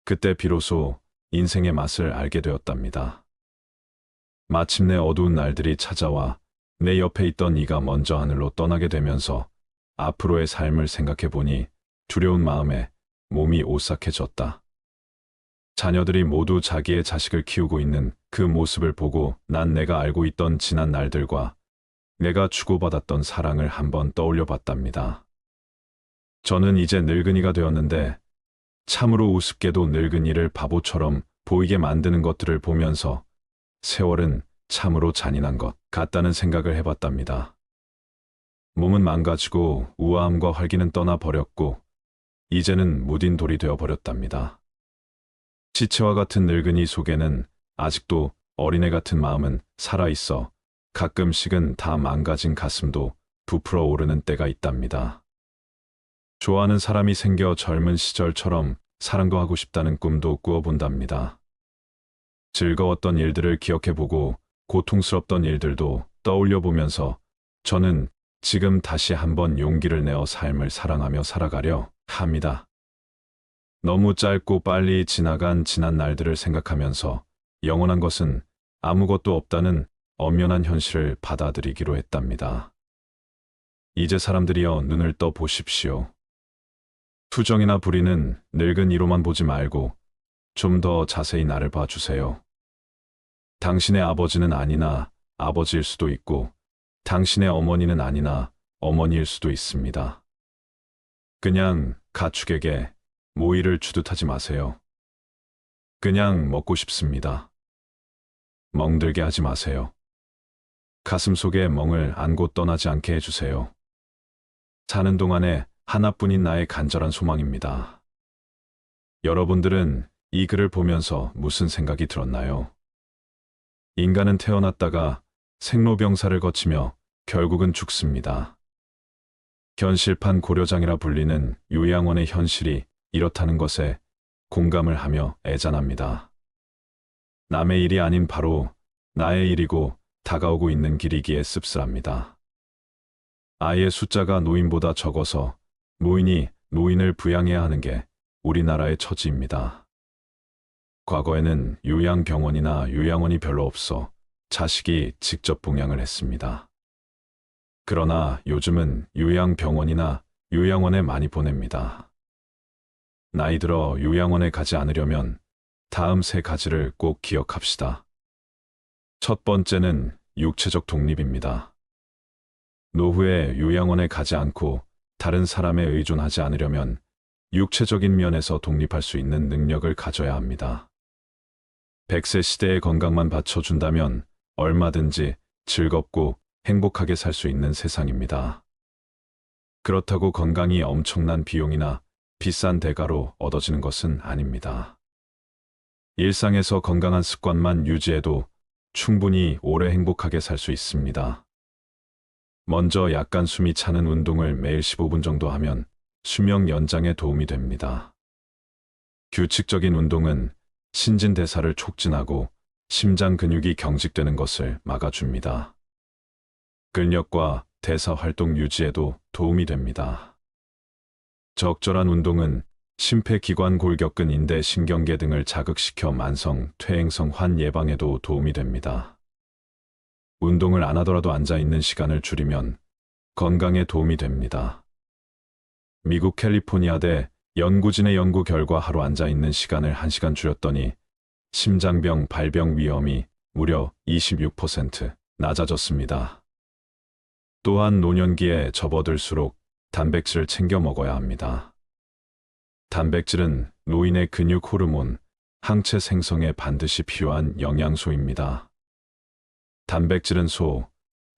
그때 비로소 인생의 맛을 알게 되었답니다. 마침내 어두운 날들이 찾아와 내 옆에 있던 이가 먼저 하늘로 떠나게 되면서 앞으로의 삶을 생각해보니 두려운 마음에 몸이 오싹해졌다. 자녀들이 모두 자기의 자식을 키우고 있는 그 모습을 보고 난 내가 알고 있던 지난 날들과 내가 주고받았던 사랑을 한번 떠올려 봤답니다. 저는 이제 늙은이가 되었는데 참으로 우습게도 늙은이를 바보처럼 보이게 만드는 것들을 보면서 세월은 참으로 잔인한 것 같다는 생각을 해봤답니다. 몸은 망가지고 우아함과 활기는 떠나버렸고 이제는 무딘 돌이 되어버렸답니다. 시체와 같은 늙은이 속에는 아직도 어린애 같은 마음은 살아있어 가끔씩은 다 망가진 가슴도 부풀어 오르는 때가 있답니다. 좋아하는 사람이 생겨 젊은 시절처럼 사랑도 하고 싶다는 꿈도 꾸어본답니다. 즐거웠던 일들을 기억해보고 고통스럽던 일들도 떠올려보면서 저는 지금 다시 한번 용기를 내어 삶을 사랑하며 살아가려 합니다. 너무 짧고 빨리 지나간 지난 날들을 생각하면서 영원한 것은 아무것도 없다는 엄연한 현실을 받아들이기로 했답니다. 이제 사람들이여 눈을 떠 보십시오. 투정이나 불의는 늙은 이로만 보지 말고 좀 더 자세히 나를 봐주세요. 당신의 아버지는 아니나 아버지일 수도 있고 당신의 어머니는 아니나 어머니일 수도 있습니다. 그냥 가축에게 모이를 주듯하지 마세요. 그냥 먹고 싶습니다. 멍들게 하지 마세요. 가슴 속에 멍을 안고 떠나지 않게 해주세요. 사는 동안에 하나뿐인 나의 간절한 소망입니다. 여러분들은 이 글을 보면서 무슨 생각이 들었나요? 인간은 태어났다가 생로병사를 거치며 결국은 죽습니다. 현실판 고려장이라 불리는 요양원의 현실이 이렇다는 것에 공감을 하며 애잔합니다. 남의 일이 아닌 바로 나의 일이고 다가오고 있는 길이기에 씁쓸합니다. 아이의 숫자가 노인보다 적어서 노인이 노인을 부양해야 하는 게 우리나라의 처지입니다. 과거에는 요양병원이나 요양원이 별로 없어 자식이 직접 봉양을 했습니다. 그러나 요즘은 요양병원이나 요양원에 많이 보냅니다. 나이 들어 요양원에 가지 않으려면 다음 세 가지를 꼭 기억합시다. 첫 번째는 육체적 독립입니다. 노후에 요양원에 가지 않고 다른 사람에 의존하지 않으려면 육체적인 면에서 독립할 수 있는 능력을 가져야 합니다. 100세 시대의 건강만 받쳐준다면 얼마든지 즐겁고 행복하게 살 수 있는 세상입니다. 그렇다고 건강이 엄청난 비용이나 비싼 대가로 얻어지는 것은 아닙니다. 일상에서 건강한 습관만 유지해도 충분히 오래 행복하게 살 수 있습니다. 먼저 약간 숨이 차는 운동을 매일 15분 정도 하면 수명 연장에 도움이 됩니다. 규칙적인 운동은 신진대사를 촉진하고 심장 근육이 경직되는 것을 막아줍니다. 근력과 대사 활동 유지에도 도움이 됩니다. 적절한 운동은 심폐기관 골격근 인대 신경계 등을 자극시켜 만성 퇴행성 환 예방에도 도움이 됩니다. 운동을 안 하더라도 앉아있는 시간을 줄이면 건강에 도움이 됩니다. 미국 캘리포니아대 연구진의 연구 결과 하루 앉아있는 시간을 1시간 줄였더니 심장병 발병 위험이 무려 26% 낮아졌습니다. 또한 노년기에 접어들수록 단백질을 챙겨 먹어야 합니다. 단백질은 노인의 근육 호르몬, 항체 생성에 반드시 필요한 영양소입니다. 단백질은 소,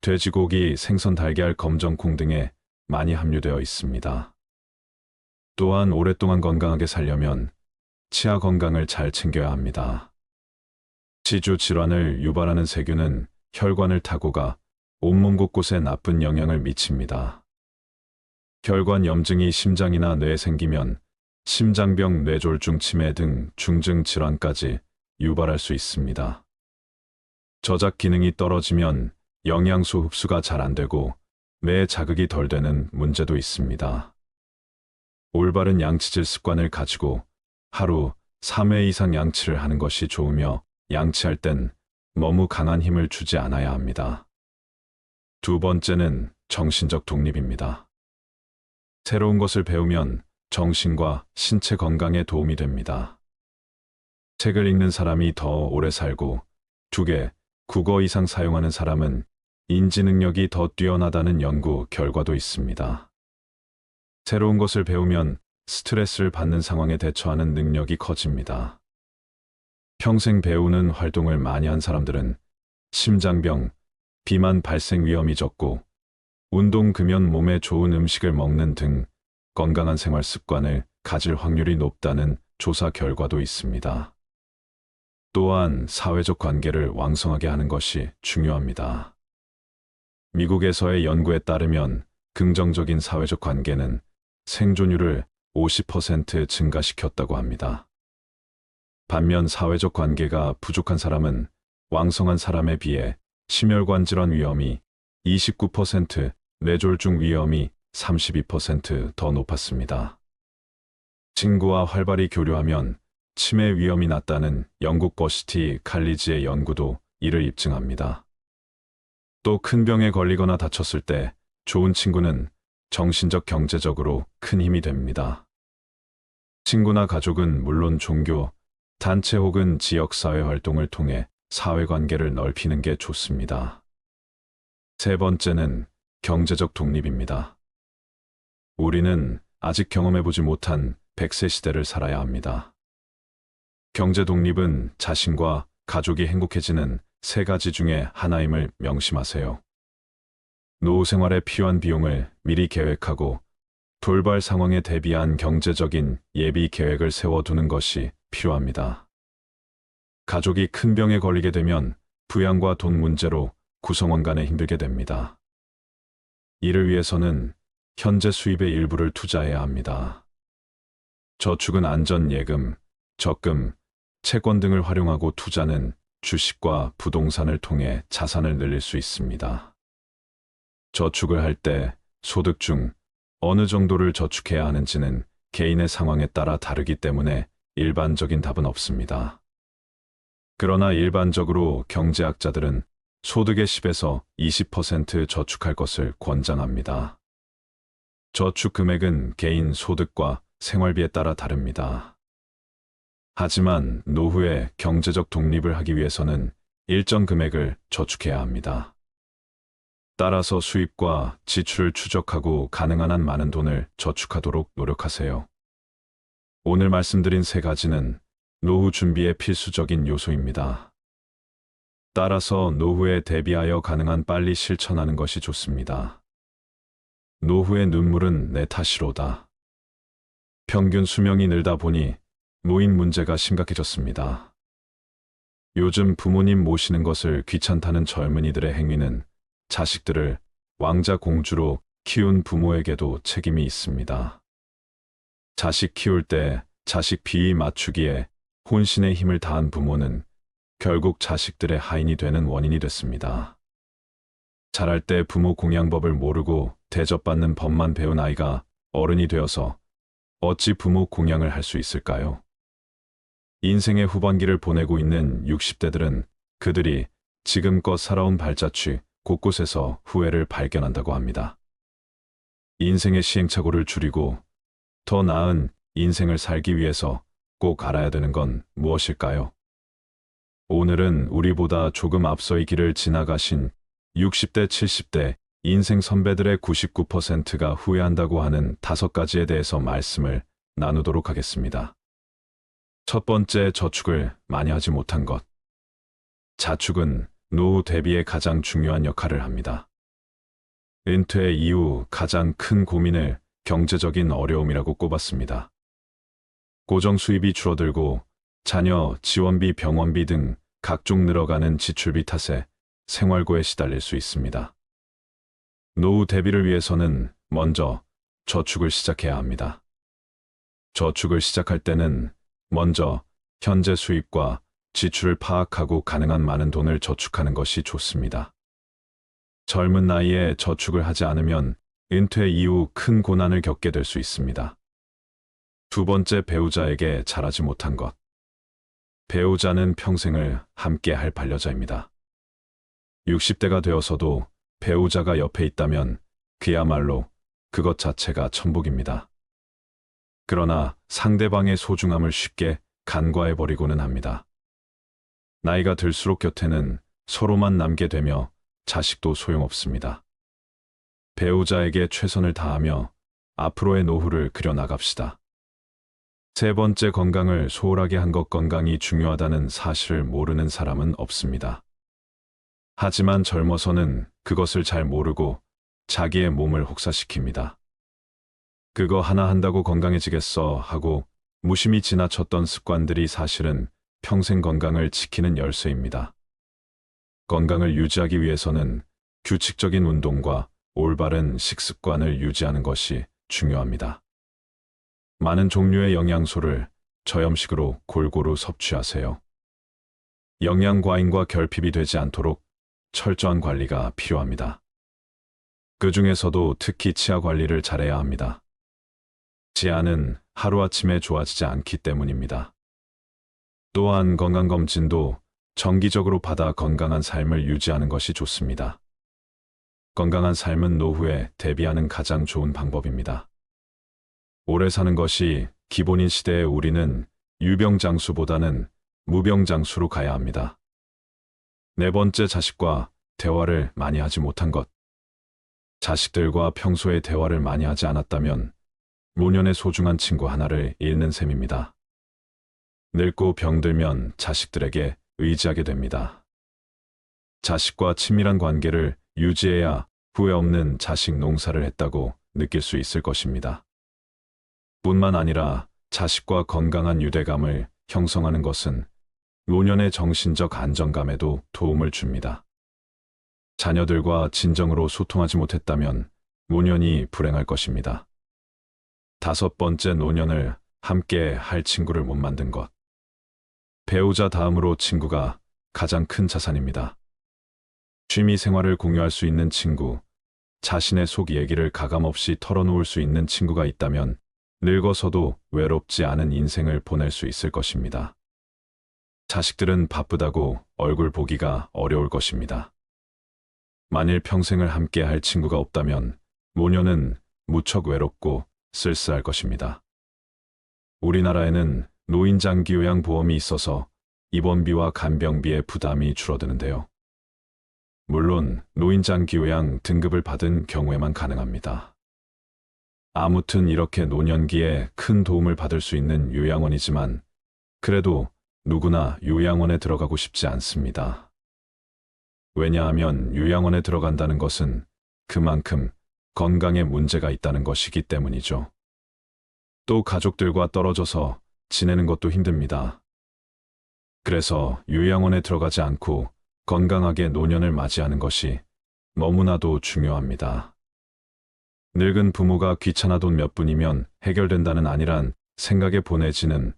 돼지고기, 생선, 달걀, 검정콩 등에 많이 함유되어 있습니다. 또한 오랫동안 건강하게 살려면 치아 건강을 잘 챙겨야 합니다. 치주 질환을 유발하는 세균은 혈관을 타고 가 온몸 곳곳에 나쁜 영향을 미칩니다. 혈관 염증이 심장이나 뇌에 생기면 심장병, 뇌졸중, 치매 등 중증 질환까지 유발할 수 있습니다. 저작 기능이 떨어지면 영양소 흡수가 잘 안 되고 뇌에 자극이 덜 되는 문제도 있습니다. 올바른 양치질 습관을 가지고 하루 3회 이상 양치를 하는 것이 좋으며 양치할 땐 너무 강한 힘을 주지 않아야 합니다. 두 번째는 정신적 독립입니다. 새로운 것을 배우면 정신과 신체 건강에 도움이 됩니다. 책을 읽는 사람이 더 오래 살고 2개 국어 이상 사용하는 사람은 인지 능력이 더 뛰어나다는 연구 결과도 있습니다. 새로운 것을 배우면 스트레스를 받는 상황에 대처하는 능력이 커집니다. 평생 배우는 활동을 많이 한 사람들은 심장병, 비만 발생 위험이 적고 운동, 금연, 몸에 좋은 음식을 먹는 등 건강한 생활 습관을 가질 확률이 높다는 조사 결과도 있습니다. 또한 사회적 관계를 왕성하게 하는 것이 중요합니다. 미국에서의 연구에 따르면 긍정적인 사회적 관계는 생존율을 50% 증가시켰다고 합니다. 반면 사회적 관계가 부족한 사람은 왕성한 사람에 비해 심혈관 질환 위험이 29%, 뇌졸중 위험이 32% 더 높았습니다. 친구와 활발히 교류하면 치매 위험이 낮다는 영국 버시티 칼리지의 연구도 이를 입증합니다. 또 큰 병에 걸리거나 다쳤을 때 좋은 친구는 정신적 경제적으로 큰 힘이 됩니다. 친구나 가족은 물론 종교, 단체 혹은 지역사회 활동을 통해 사회관계를 넓히는 게 좋습니다. 세 번째는 경제적 독립입니다. 우리는 아직 경험해보지 못한 100세 시대를 살아야 합니다. 경제 독립은 자신과 가족이 행복해지는 세 가지 중에 하나임을 명심하세요. 노후 생활에 필요한 비용을 미리 계획하고 돌발 상황에 대비한 경제적인 예비 계획을 세워두는 것이 필요합니다. 가족이 큰 병에 걸리게 되면 부양과 돈 문제로 구성원 간에 힘들게 됩니다. 이를 위해서는 현재 수입의 일부를 투자해야 합니다. 저축은 안전 예금, 적금, 채권 등을 활용하고 투자는 주식과 부동산을 통해 자산을 늘릴 수 있습니다. 저축을 할 때 소득 중 어느 정도를 저축해야 하는지는 개인의 상황에 따라 다르기 때문에 일반적인 답은 없습니다. 그러나 일반적으로 경제학자들은 소득의 10에서 20% 저축할 것을 권장합니다. 저축 금액은 개인 소득과 생활비에 따라 다릅니다. 하지만 노후에 경제적 독립을 하기 위해서는 일정 금액을 저축해야 합니다. 따라서 수입과 지출을 추적하고 가능한 한 많은 돈을 저축하도록 노력하세요. 오늘 말씀드린 세 가지는 노후 준비의 필수적인 요소입니다. 따라서 노후에 대비하여 가능한 빨리 실천하는 것이 좋습니다. 노후의 눈물은 내 탓이로다. 평균 수명이 늘다 보니 노인 문제가 심각해졌습니다. 요즘 부모님 모시는 것을 귀찮다는 젊은이들의 행위는 자식들을 왕자 공주로 키운 부모에게도 책임이 있습니다. 자식 키울 때 자식 비위 맞추기에 혼신의 힘을 다한 부모는 결국 자식들의 하인이 되는 원인이 됐습니다. 자랄 때 부모 공양법을 모르고 대접받는 법만 배운 아이가 어른이 되어서 어찌 부모 공양을 할 수 있을까요? 인생의 후반기를 보내고 있는 60대들은 그들이 지금껏 살아온 발자취 곳곳에서 후회를 발견한다고 합니다. 인생의 시행착오를 줄이고 더 나은 인생을 살기 위해서 꼭 알아야 되는 건 무엇일까요? 오늘은 우리보다 조금 앞서 이 길을 지나가신 60대, 70대 인생 선배들의 99%가 후회한다고 하는 5가지에 대해서 말씀을 나누도록 하겠습니다. 첫 번째, 저축을 많이 하지 못한 것. 자축은 노후 대비에 가장 중요한 역할을 합니다. 은퇴 이후 가장 큰 고민을 경제적인 어려움이라고 꼽았습니다. 고정 수입이 줄어들고 자녀 지원비, 병원비 등 각종 늘어가는 지출비 탓에 생활고에 시달릴 수 있습니다. 노후 대비를 위해서는 먼저 저축을 시작해야 합니다. 저축을 시작할 때는 먼저 현재 수입과 지출을 파악하고 가능한 많은 돈을 저축하는 것이 좋습니다. 젊은 나이에 저축을 하지 않으면 은퇴 이후 큰 고난을 겪게 될 수 있습니다. 두 번째, 배우자에게 잘하지 못한 것. 배우자는 평생을 함께 할 반려자입니다. 60대가 되어서도 배우자가 옆에 있다면 그야말로 그것 자체가 천복입니다. 그러나 상대방의 소중함을 쉽게 간과해버리고는 합니다. 나이가 들수록 곁에는 서로만 남게 되며 자식도 소용없습니다. 배우자에게 최선을 다하며 앞으로의 노후를 그려나갑시다. 세 번째, 건강을 소홀하게 한 것. 건강이 중요하다는 사실을 모르는 사람은 없습니다. 하지만 젊어서는 그것을 잘 모르고 자기의 몸을 혹사시킵니다. 그거 하나 한다고 건강해지겠어 하고 무심히 지나쳤던 습관들이 사실은 평생 건강을 지키는 열쇠입니다. 건강을 유지하기 위해서는 규칙적인 운동과 올바른 식습관을 유지하는 것이 중요합니다. 많은 종류의 영양소를 저염식으로 골고루 섭취하세요. 영양 과잉과 결핍이 되지 않도록 철저한 관리가 필요합니다. 그 중에서도 특히 치아 관리를 잘해야 합니다. 치아는 하루아침에 좋아지지 않기 때문입니다. 또한 건강검진도 정기적으로 받아 건강한 삶을 유지하는 것이 좋습니다. 건강한 삶은 노후에 대비하는 가장 좋은 방법입니다. 오래 사는 것이 기본인 시대에 우리는 유병장수보다는 무병장수로 가야 합니다. 네 번째, 자식과 대화를 많이 하지 못한 것. 자식들과 평소에 대화를 많이 하지 않았다면 노년의 소중한 친구 하나를 잃는 셈입니다. 늙고 병들면 자식들에게 의지하게 됩니다. 자식과 친밀한 관계를 유지해야 후회 없는 자식 농사를 했다고 느낄 수 있을 것입니다. 뿐만 아니라 자식과 건강한 유대감을 형성하는 것은 노년의 정신적 안정감에도 도움을 줍니다. 자녀들과 진정으로 소통하지 못했다면 노년이 불행할 것입니다. 다섯 번째, 노년을 함께 할 친구를 못 만든 것. 배우자 다음으로 친구가 가장 큰 자산입니다. 취미 생활을 공유할 수 있는 친구, 자신의 속 얘기를 가감없이 털어놓을 수 있는 친구가 있다면 늙어서도 외롭지 않은 인생을 보낼 수 있을 것입니다. 자식들은 바쁘다고 얼굴 보기가 어려울 것입니다. 만일 평생을 함께 할 친구가 없다면 노년은 무척 외롭고 쓸쓸할 것입니다. 우리나라에는 노인장기요양보험이 있어서 입원비와 간병비의 부담이 줄어드는데요. 물론 노인장기요양 등급을 받은 경우에만 가능합니다. 아무튼 이렇게 노년기에 큰 도움을 받을 수 있는 요양원이지만 그래도 누구나 요양원에 들어가고 싶지 않습니다. 왜냐하면 요양원에 들어간다는 것은 그만큼 건강에 문제가 있다는 것이기 때문이죠. 또 가족들과 떨어져서 지내는 것도 힘듭니다. 그래서 요양원에 들어가지 않고 건강하게 노년을 맞이하는 것이 너무나도 중요합니다. 늙은 부모가 귀찮아 돈 몇 푼이면 해결된다는 아니란 생각에 보내지는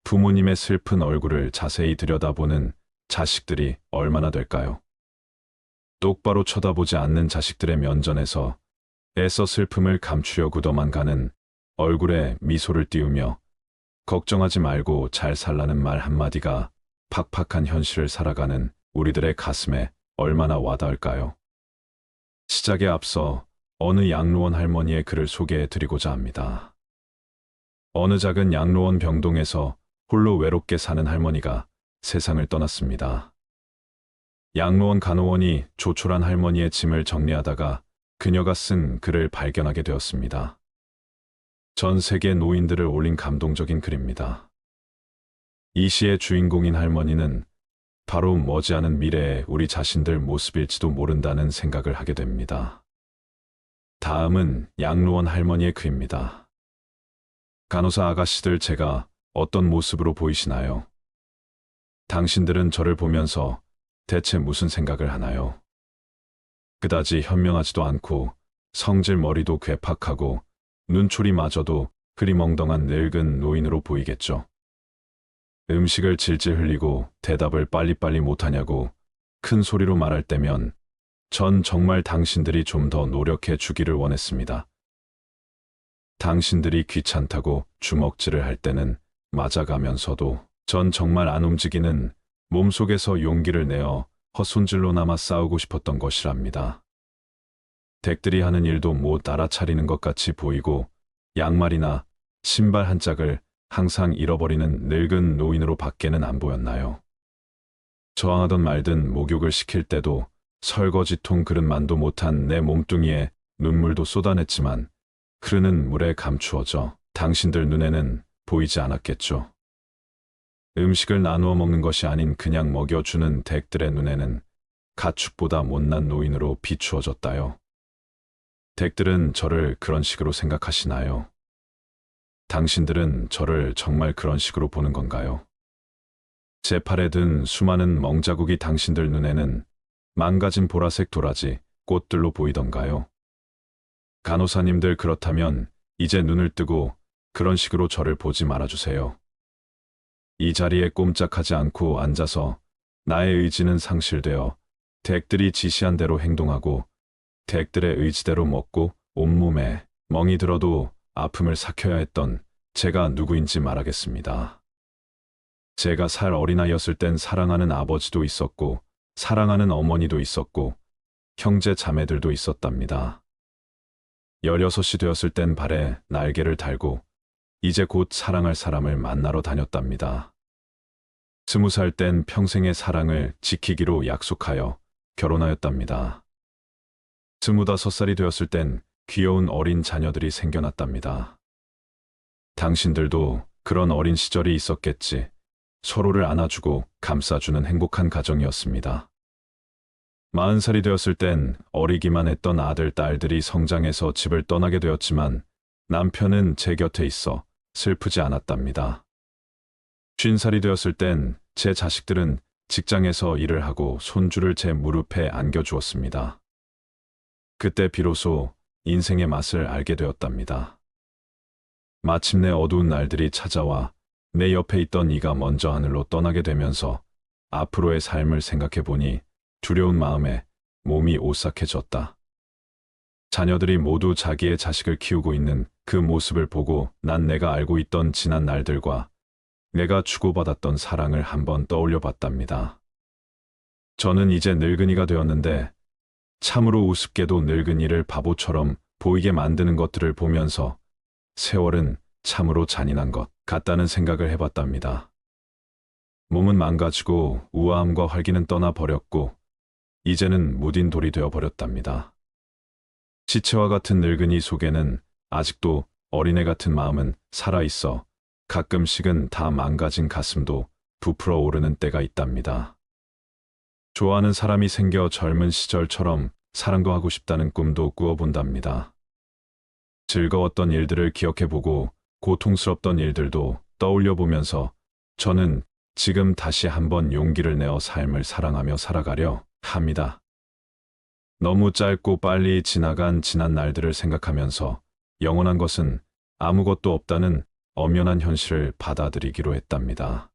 부모님의 슬픈 얼굴을 자세히 들여다보는 자식들이 얼마나 될까요? 똑바로 쳐다보지 않는 자식들의 면전에서 애써 슬픔을 감추려고도만 가는 얼굴에 미소를 띄우며 걱정하지 말고 잘 살라는 말 한마디가 팍팍한 현실을 살아가는 우리들의 가슴에 얼마나 와닿을까요? 시작에 앞서 어느 양로원 할머니의 글을 소개해 드리고자 합니다. 어느 작은 양로원 병동에서 홀로 외롭게 사는 할머니가 세상을 떠났습니다. 양로원 간호원이 조촐한 할머니의 짐을 정리하다가 그녀가 쓴 글을 발견하게 되었습니다. 전 세계 노인들을 올린 감동적인 글입니다. 이 시의 주인공인 할머니는 바로 머지않은 미래의 우리 자신들 모습일지도 모른다는 생각을 하게 됩니다. 다음은 양로원 할머니의 글입니다. 간호사 아가씨들, 제가 어떤 모습으로 보이시나요? 당신들은 저를 보면서 대체 무슨 생각을 하나요? 그다지 현명하지도 않고 성질 머리도 괴팍하고 눈초리마저도 흐리멍덩한 늙은 노인으로 보이겠죠. 음식을 질질 흘리고 대답을 빨리빨리 못하냐고 큰 소리로 말할 때면 전 정말 당신들이 좀 더 노력해 주기를 원했습니다. 당신들이 귀찮다고 주먹질을 할 때는 맞아가면서도 전 정말 안 움직이는 몸속에서 용기를 내어 헛손질로나마 싸우고 싶었던 것이랍니다. 댁들이 하는 일도 못 알아차리는 것 같이 보이고 양말이나 신발 한 짝을 항상 잃어버리는 늙은 노인으로 밖에는 안 보였나요? 저항하던 말든 목욕을 시킬 때도 설거지통 그릇만도 못한 내 몸뚱이에 눈물도 쏟아냈지만 흐르는 물에 감추어져 당신들 눈에는 보이지 않았겠죠. 음식을 나누어 먹는 것이 아닌 그냥 먹여주는 댁들의 눈에는 가축보다 못난 노인으로 비추어졌다요. 댁들은 저를 그런 식으로 생각하시나요? 당신들은 저를 정말 그런 식으로 보는 건가요? 제 팔에 든 수많은 멍자국이 당신들 눈에는 망가진 보라색 도라지, 꽃들로 보이던가요? 간호사님들, 그렇다면 이제 눈을 뜨고 그런 식으로 저를 보지 말아주세요. 이 자리에 꼼짝하지 않고 앉아서 나의 의지는 상실되어 댁들이 지시한 대로 행동하고 댁들의 의지대로 먹고 온몸에 멍이 들어도 아픔을 삭혀야 했던 제가 누구인지 말하겠습니다. 제가 살 어린아이였을 땐 사랑하는 아버지도 있었고, 사랑하는 어머니도 있었고, 형제 자매들도 있었답니다. 16이 되었을 땐 발에 날개를 달고, 이제 곧 사랑할 사람을 만나러 다녔답니다. 20살 땐 평생의 사랑을 지키기로 약속하여 결혼하였답니다. 25살이 되었을 땐 귀여운 어린 자녀들이 생겨났답니다. 당신들도 그런 어린 시절이 있었겠지. 서로를 안아주고 감싸주는 행복한 가정이었습니다. 40살이 되었을 땐 어리기만 했던 아들, 딸들이 성장해서 집을 떠나게 되었지만 남편은 제 곁에 있어 슬프지 않았답니다. 50살이 되었을 땐 제 자식들은 직장에서 일을 하고 손주를 제 무릎에 안겨주었습니다. 그때 비로소 인생의 맛을 알게 되었답니다. 마침내 어두운 날들이 찾아와 내 옆에 있던 이가 먼저 하늘로 떠나게 되면서 앞으로의 삶을 생각해 보니 두려운 마음에 몸이 오싹해졌다. 자녀들이 모두 자기의 자식을 키우고 있는 그 모습을 보고 난 내가 알고 있던 지난 날들과 내가 주고받았던 사랑을 한번 떠올려 봤답니다. 저는 이제 늙은이가 되었는데 참으로 우습게도 늙은이를 바보처럼 보이게 만드는 것들을 보면서 세월은 참으로 잔인한 것 같다는 생각을 해봤답니다. 몸은 망가지고 우아함과 활기는 떠나버렸고 이제는 무딘 돌이 되어버렸답니다. 시체와 같은 늙은이 속에는 아직도 어린애 같은 마음은 살아있어 가끔씩은 다 망가진 가슴도 부풀어 오르는 때가 있답니다. 좋아하는 사람이 생겨 젊은 시절처럼 사랑도 하고 싶다는 꿈도 꾸어본답니다. 즐거웠던 일들을 기억해보고 고통스럽던 일들도 떠올려보면서 저는 지금 다시 한번 용기를 내어 삶을 사랑하며 살아가려 합니다. 너무 짧고 빨리 지나간 지난 날들을 생각하면서 영원한 것은 아무것도 없다는 엄연한 현실을 받아들이기로 했답니다.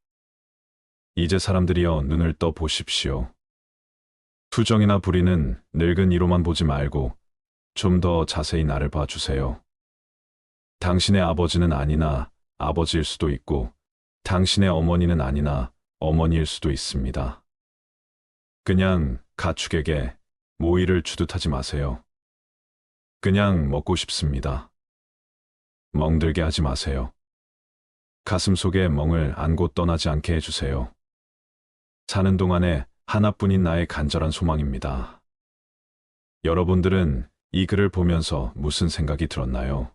이제 사람들이여 눈을 떠 보십시오. 투정이나 불의는 늙은 이로만 보지 말고 좀 더 자세히 나를 봐주세요. 당신의 아버지는 아니나 아버지일 수도 있고 당신의 어머니는 아니나 어머니일 수도 있습니다. 그냥 가축에게 모이를 주듯하지 마세요. 그냥 먹고 싶습니다. 멍들게 하지 마세요. 가슴 속에 멍을 안고 떠나지 않게 해주세요. 사는 동안에 하나뿐인 나의 간절한 소망입니다. 여러분들은 이 글을 보면서 무슨 생각이 들었나요?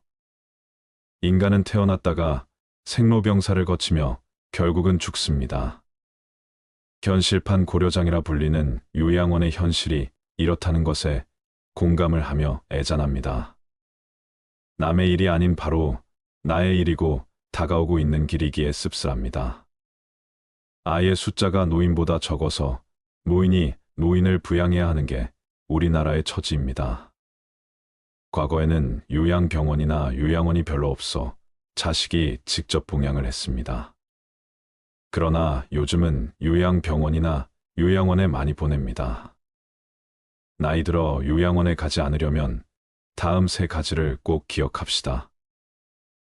인간은 태어났다가 생로병사를 거치며 결국은 죽습니다. 현실판 고려장이라 불리는 요양원의 현실이 이렇다는 것에 공감을 하며 애잔합니다. 남의 일이 아닌 바로 나의 일이고 다가오고 있는 길이기에 씁쓸합니다. 아이의 숫자가 노인보다 적어서 노인이 노인을 부양해야 하는 게 우리나라의 처지입니다. 과거에는 요양병원이나 요양원이 별로 없어 자식이 직접 봉양을 했습니다. 그러나 요즘은 요양병원이나 요양원에 많이 보냅니다. 나이 들어 요양원에 가지 않으려면 다음 세 가지를 꼭 기억합시다.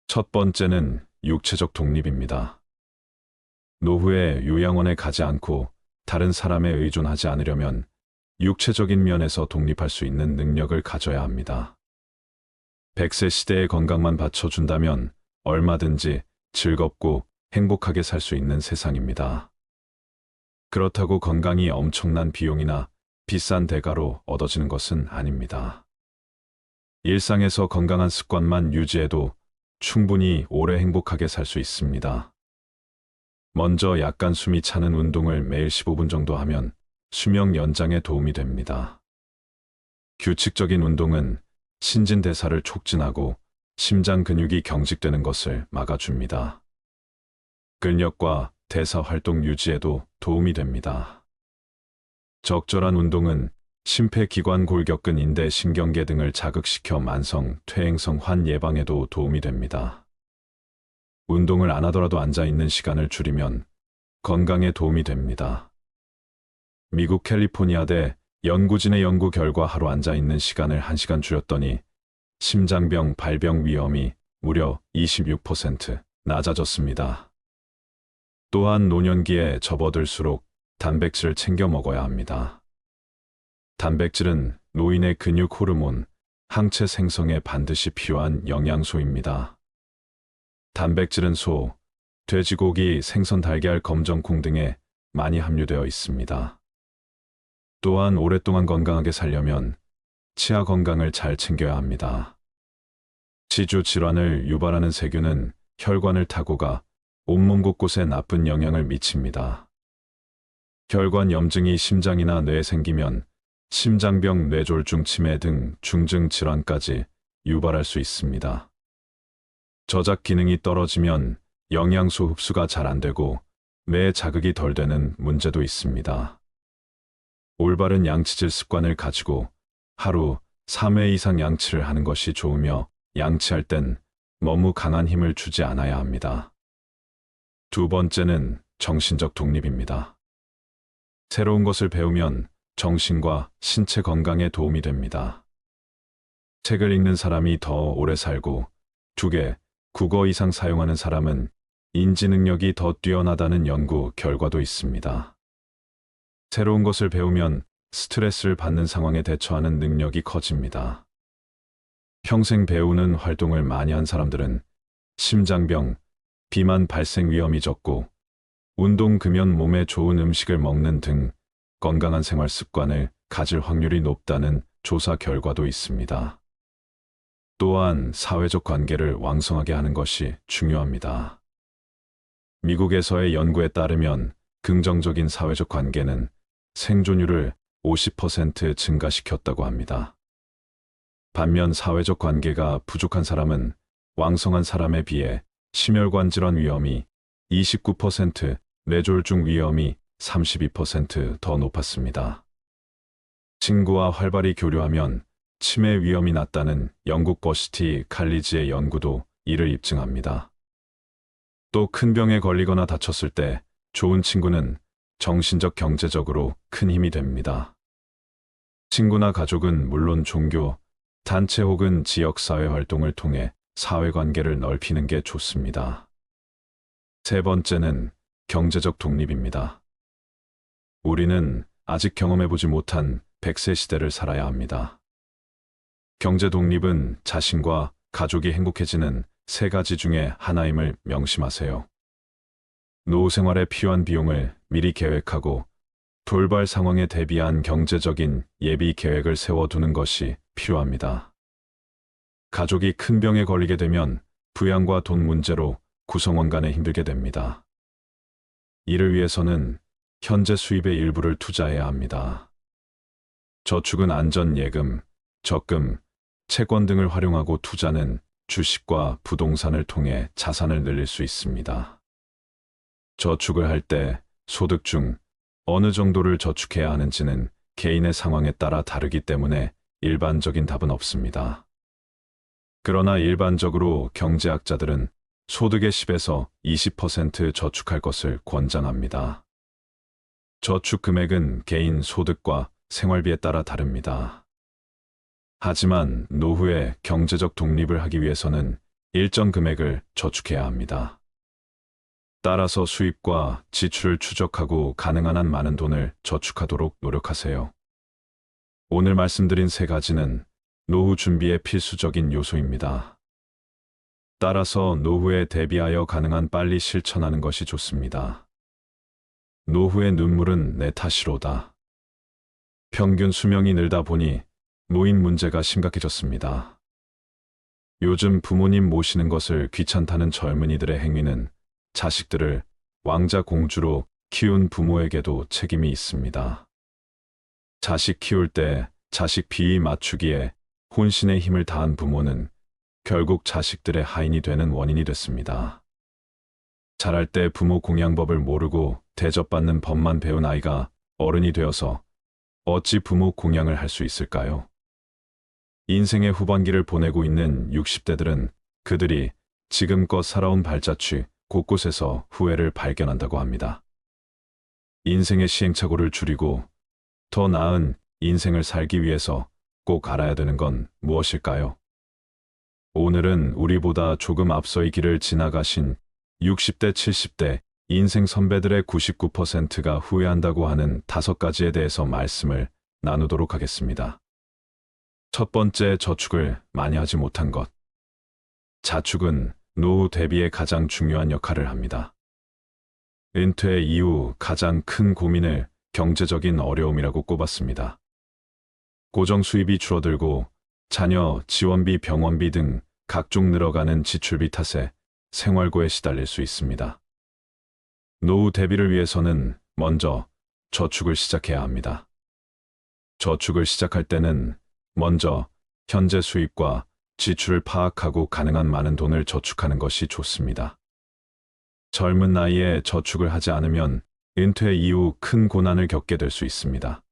첫 번째는 육체적 독립입니다. 노후에 요양원에 가지 않고 다른 사람에 의존하지 않으려면 육체적인 면에서 독립할 수 있는 능력을 가져야 합니다. 100세 시대의 건강만 받쳐준다면 얼마든지 즐겁고 행복하게 살 수 있는 세상입니다. 그렇다고 건강이 엄청난 비용이나 비싼 대가로 얻어지는 것은 아닙니다. 일상에서 건강한 습관만 유지해도 충분히 오래 행복하게 살 수 있습니다. 먼저 약간 숨이 차는 운동을 매일 15분 정도 하면 수명 연장에 도움이 됩니다. 규칙적인 운동은 신진대사를 촉진하고 심장 근육이 경직되는 것을 막아줍니다. 근력과 대사 활동 유지에도 도움이 됩니다. 적절한 운동은 심폐기관 골격근 인대 신경계 등을 자극시켜 만성 퇴행성 환 예방에도 도움이 됩니다. 운동을 안 하더라도 앉아있는 시간을 줄이면 건강에 도움이 됩니다. 미국 캘리포니아대 연구진의 연구 결과 하루 앉아있는 시간을 1시간 줄였더니 심장병 발병 위험이 무려 26% 낮아졌습니다. 또한 노년기에 접어들수록 단백질을 챙겨 먹어야 합니다. 단백질은 노인의 근육 호르몬, 항체 생성에 반드시 필요한 영양소입니다. 단백질은 소, 돼지고기, 생선, 달걀, 검정콩 등에 많이 함유되어 있습니다. 또한 오랫동안 건강하게 살려면 치아 건강을 잘 챙겨야 합니다. 치주 질환을 유발하는 세균은 혈관을 타고 가 온몸 곳곳에 나쁜 영향을 미칩니다. 혈관 염증이 심장이나 뇌에 생기면 심장병, 뇌졸중, 치매 등 중증 질환까지 유발할 수 있습니다. 저작 기능이 떨어지면 영양소 흡수가 잘 안 되고 뇌에 자극이 덜 되는 문제도 있습니다. 올바른 양치질 습관을 가지고 하루 3회 이상 양치를 하는 것이 좋으며 양치할 땐 너무 강한 힘을 주지 않아야 합니다. 두 번째는 정신적 독립입니다. 새로운 것을 배우면 정신과 신체 건강에 도움이 됩니다. 책을 읽는 사람이 더 오래 살고 2개, 국어 이상 사용하는 사람은 인지 능력이 더 뛰어나다는 연구 결과도 있습니다. 새로운 것을 배우면 스트레스를 받는 상황에 대처하는 능력이 커집니다. 평생 배우는 활동을 많이 한 사람들은 심장병, 비만 발생 위험이 적고 운동, 금연, 몸에 좋은 음식을 먹는 등 건강한 생활 습관을 가질 확률이 높다는 조사 결과도 있습니다. 또한 사회적 관계를 왕성하게 하는 것이 중요합니다. 미국에서의 연구에 따르면 긍정적인 사회적 관계는 생존율을 50% 증가시켰다고 합니다. 반면 사회적 관계가 부족한 사람은 왕성한 사람에 비해 심혈관 질환 위험이 29%, 뇌졸중 위험이 32% 높았습니다. 친구와 활발히 교류하면 치매 위험이 낮다는 영국 버시티 칼리지의 연구도 이를 입증합니다. 또 큰 병에 걸리거나 다쳤을 때 좋은 친구는 정신적, 경제적으로 큰 힘이 됩니다. 친구나 가족은 물론 종교, 단체 혹은 지역사회 활동을 통해 사회관계를 넓히는 게 좋습니다. 세 번째는 경제적 독립입니다. 우리는 아직 경험해보지 못한 100세 시대를 살아야 합니다. 경제 독립은 자신과 가족이 행복해지는 3가지 중에 하나임을 명심하세요. 노후 생활에 필요한 비용을 미리 계획하고 돌발 상황에 대비한 경제적인 예비 계획을 세워두는 것이 필요합니다. 가족이 큰 병에 걸리게 되면 부양과 돈 문제로 구성원 간에 힘들게 됩니다. 이를 위해서는 현재 수입의 일부를 투자해야 합니다. 저축은 안전 예금, 적금, 채권 등을 활용하고 투자는 주식과 부동산을 통해 자산을 늘릴 수 있습니다. 저축을 할 때 소득 중 어느 정도를 저축해야 하는지는 개인의 상황에 따라 다르기 때문에 일반적인 답은 없습니다. 그러나 일반적으로 경제학자들은 소득의 10에서 20% 저축할 것을 권장합니다. 저축 금액은 개인 소득과 생활비에 따라 다릅니다. 하지만 노후에 경제적 독립을 하기 위해서는 일정 금액을 저축해야 합니다. 따라서 수입과 지출을 추적하고 가능한 한 많은 돈을 저축하도록 노력하세요. 오늘 말씀드린 3가지는 노후 준비의 필수적인 요소입니다. 따라서 노후에 대비하여 가능한 빨리 실천하는 것이 좋습니다. 노후의 눈물은 내 탓이로다. 평균 수명이 늘다 보니 노인 문제가 심각해졌습니다. 요즘 부모님 모시는 것을 귀찮다는 젊은이들의 행위는 자식들을 왕자 공주로 키운 부모에게도 책임이 있습니다. 자식 키울 때 자식 비위 맞추기에 혼신의 힘을 다한 부모는 결국 자식들의 하인이 되는 원인이 됐습니다. 자랄 때 부모 공양법을 모르고 대접받는 법만 배운 아이가 어른이 되어서 어찌 부모 공양을 할 수 있을까요? 인생의 후반기를 보내고 있는 60대들은 그들이 지금껏 살아온 발자취 곳곳에서 후회를 발견한다고 합니다. 인생의 시행착오를 줄이고 더 나은 인생을 살기 위해서 꼭 알아야 되는 건 무엇일까요? 오늘은 우리보다 조금 앞서 이 길을 지나가신 60대, 70대 인생 선배들의 99%가 후회한다고 하는 5가지에 대해서 말씀을 나누도록 하겠습니다. 첫 번째, 저축을 많이 하지 못한 것. 자축은 노후 대비에 가장 중요한 역할을 합니다. 은퇴 이후 가장 큰 고민을 경제적인 어려움이라고 꼽았습니다. 고정 수입이 줄어들고 자녀 지원비, 병원비 등 각종 늘어가는 지출비 탓에 생활고에 시달릴 수 있습니다. 노후 대비를 위해서는 먼저 저축을 시작해야 합니다. 저축을 시작할 때는 먼저 현재 수입과 지출을 파악하고 가능한 많은 돈을 저축하는 것이 좋습니다. 젊은 나이에 저축을 하지 않으면 은퇴 이후 큰 고난을 겪게 될 수 있습니다.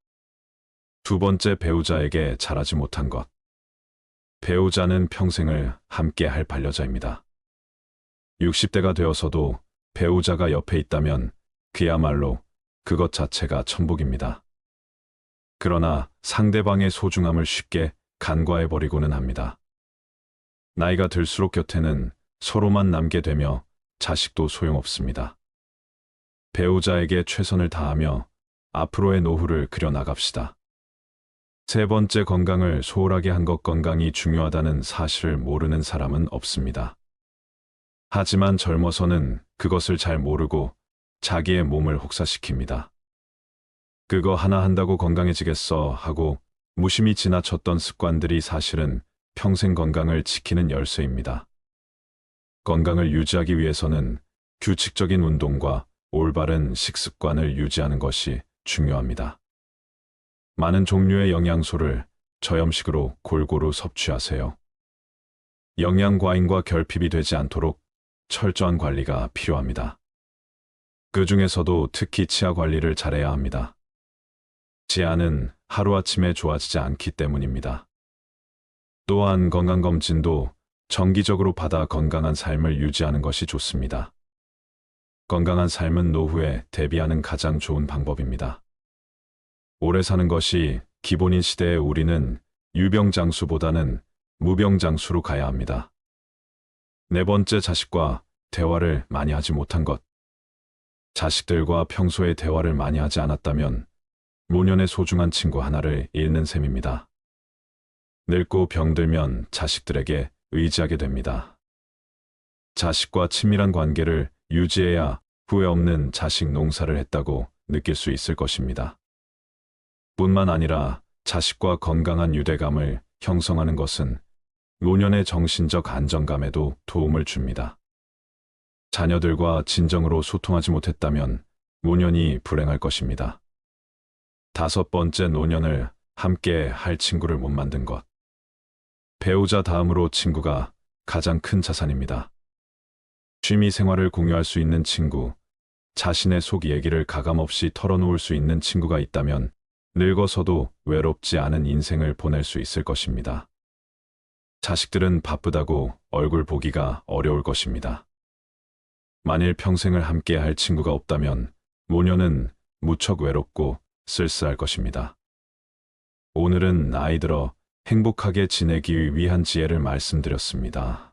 두 번째, 배우자에게 잘하지 못한 것. 배우자는 평생을 함께 할 반려자입니다. 60대가 되어서도 배우자가 옆에 있다면 그야말로 그것 자체가 천복입니다. 그러나 상대방의 소중함을 쉽게 간과해버리고는 합니다. 나이가 들수록 곁에는 서로만 남게 되며 자식도 소용없습니다. 배우자에게 최선을 다하며 앞으로의 노후를 그려나갑시다. 세 번째, 건강을 소홀하게 한 것. 건강이 중요하다는 사실을 모르는 사람은 없습니다. 하지만 젊어서는 그것을 잘 모르고 자기의 몸을 혹사시킵니다. 그거 하나 한다고 건강해지겠어 하고 무심히 지나쳤던 습관들이 사실은 평생 건강을 지키는 열쇠입니다. 건강을 유지하기 위해서는 규칙적인 운동과 올바른 식습관을 유지하는 것이 중요합니다. 많은 종류의 영양소를 저염식으로 골고루 섭취하세요. 영양 과잉과 결핍이 되지 않도록 철저한 관리가 필요합니다. 그 중에서도 특히 치아 관리를 잘해야 합니다. 치아는 하루아침에 좋아지지 않기 때문입니다. 또한 건강검진도 정기적으로 받아 건강한 삶을 유지하는 것이 좋습니다. 건강한 삶은 노후에 대비하는 가장 좋은 방법입니다. 오래 사는 것이 기본인 시대에 우리는 유병장수보다는 무병장수로 가야 합니다. 네 번째, 자식과 대화를 많이 하지 못한 것. 자식들과 평소에 대화를 많이 하지 않았다면 노년의 소중한 친구 하나를 잃는 셈입니다. 늙고 병들면 자식들에게 의지하게 됩니다. 자식과 친밀한 관계를 유지해야 후회 없는 자식 농사를 했다고 느낄 수 있을 것입니다. 뿐만 아니라 자식과 건강한 유대감을 형성하는 것은 노년의 정신적 안정감에도 도움을 줍니다. 자녀들과 진정으로 소통하지 못했다면 노년이 불행할 것입니다. 다섯 번째, 노년을 함께 할 친구를 못 만든 것. 배우자 다음으로 친구가 가장 큰 자산입니다. 취미 생활을 공유할 수 있는 친구, 자신의 속 얘기를 가감없이 털어놓을 수 있는 친구가 있다면 늙어서도 외롭지 않은 인생을 보낼 수 있을 것입니다. 자식들은 바쁘다고 얼굴 보기가 어려울 것입니다. 만일 평생을 함께 할 친구가 없다면 노년은 무척 외롭고 쓸쓸할 것입니다. 오늘은 나이 들어 행복하게 지내기 위한 지혜를 말씀드렸습니다.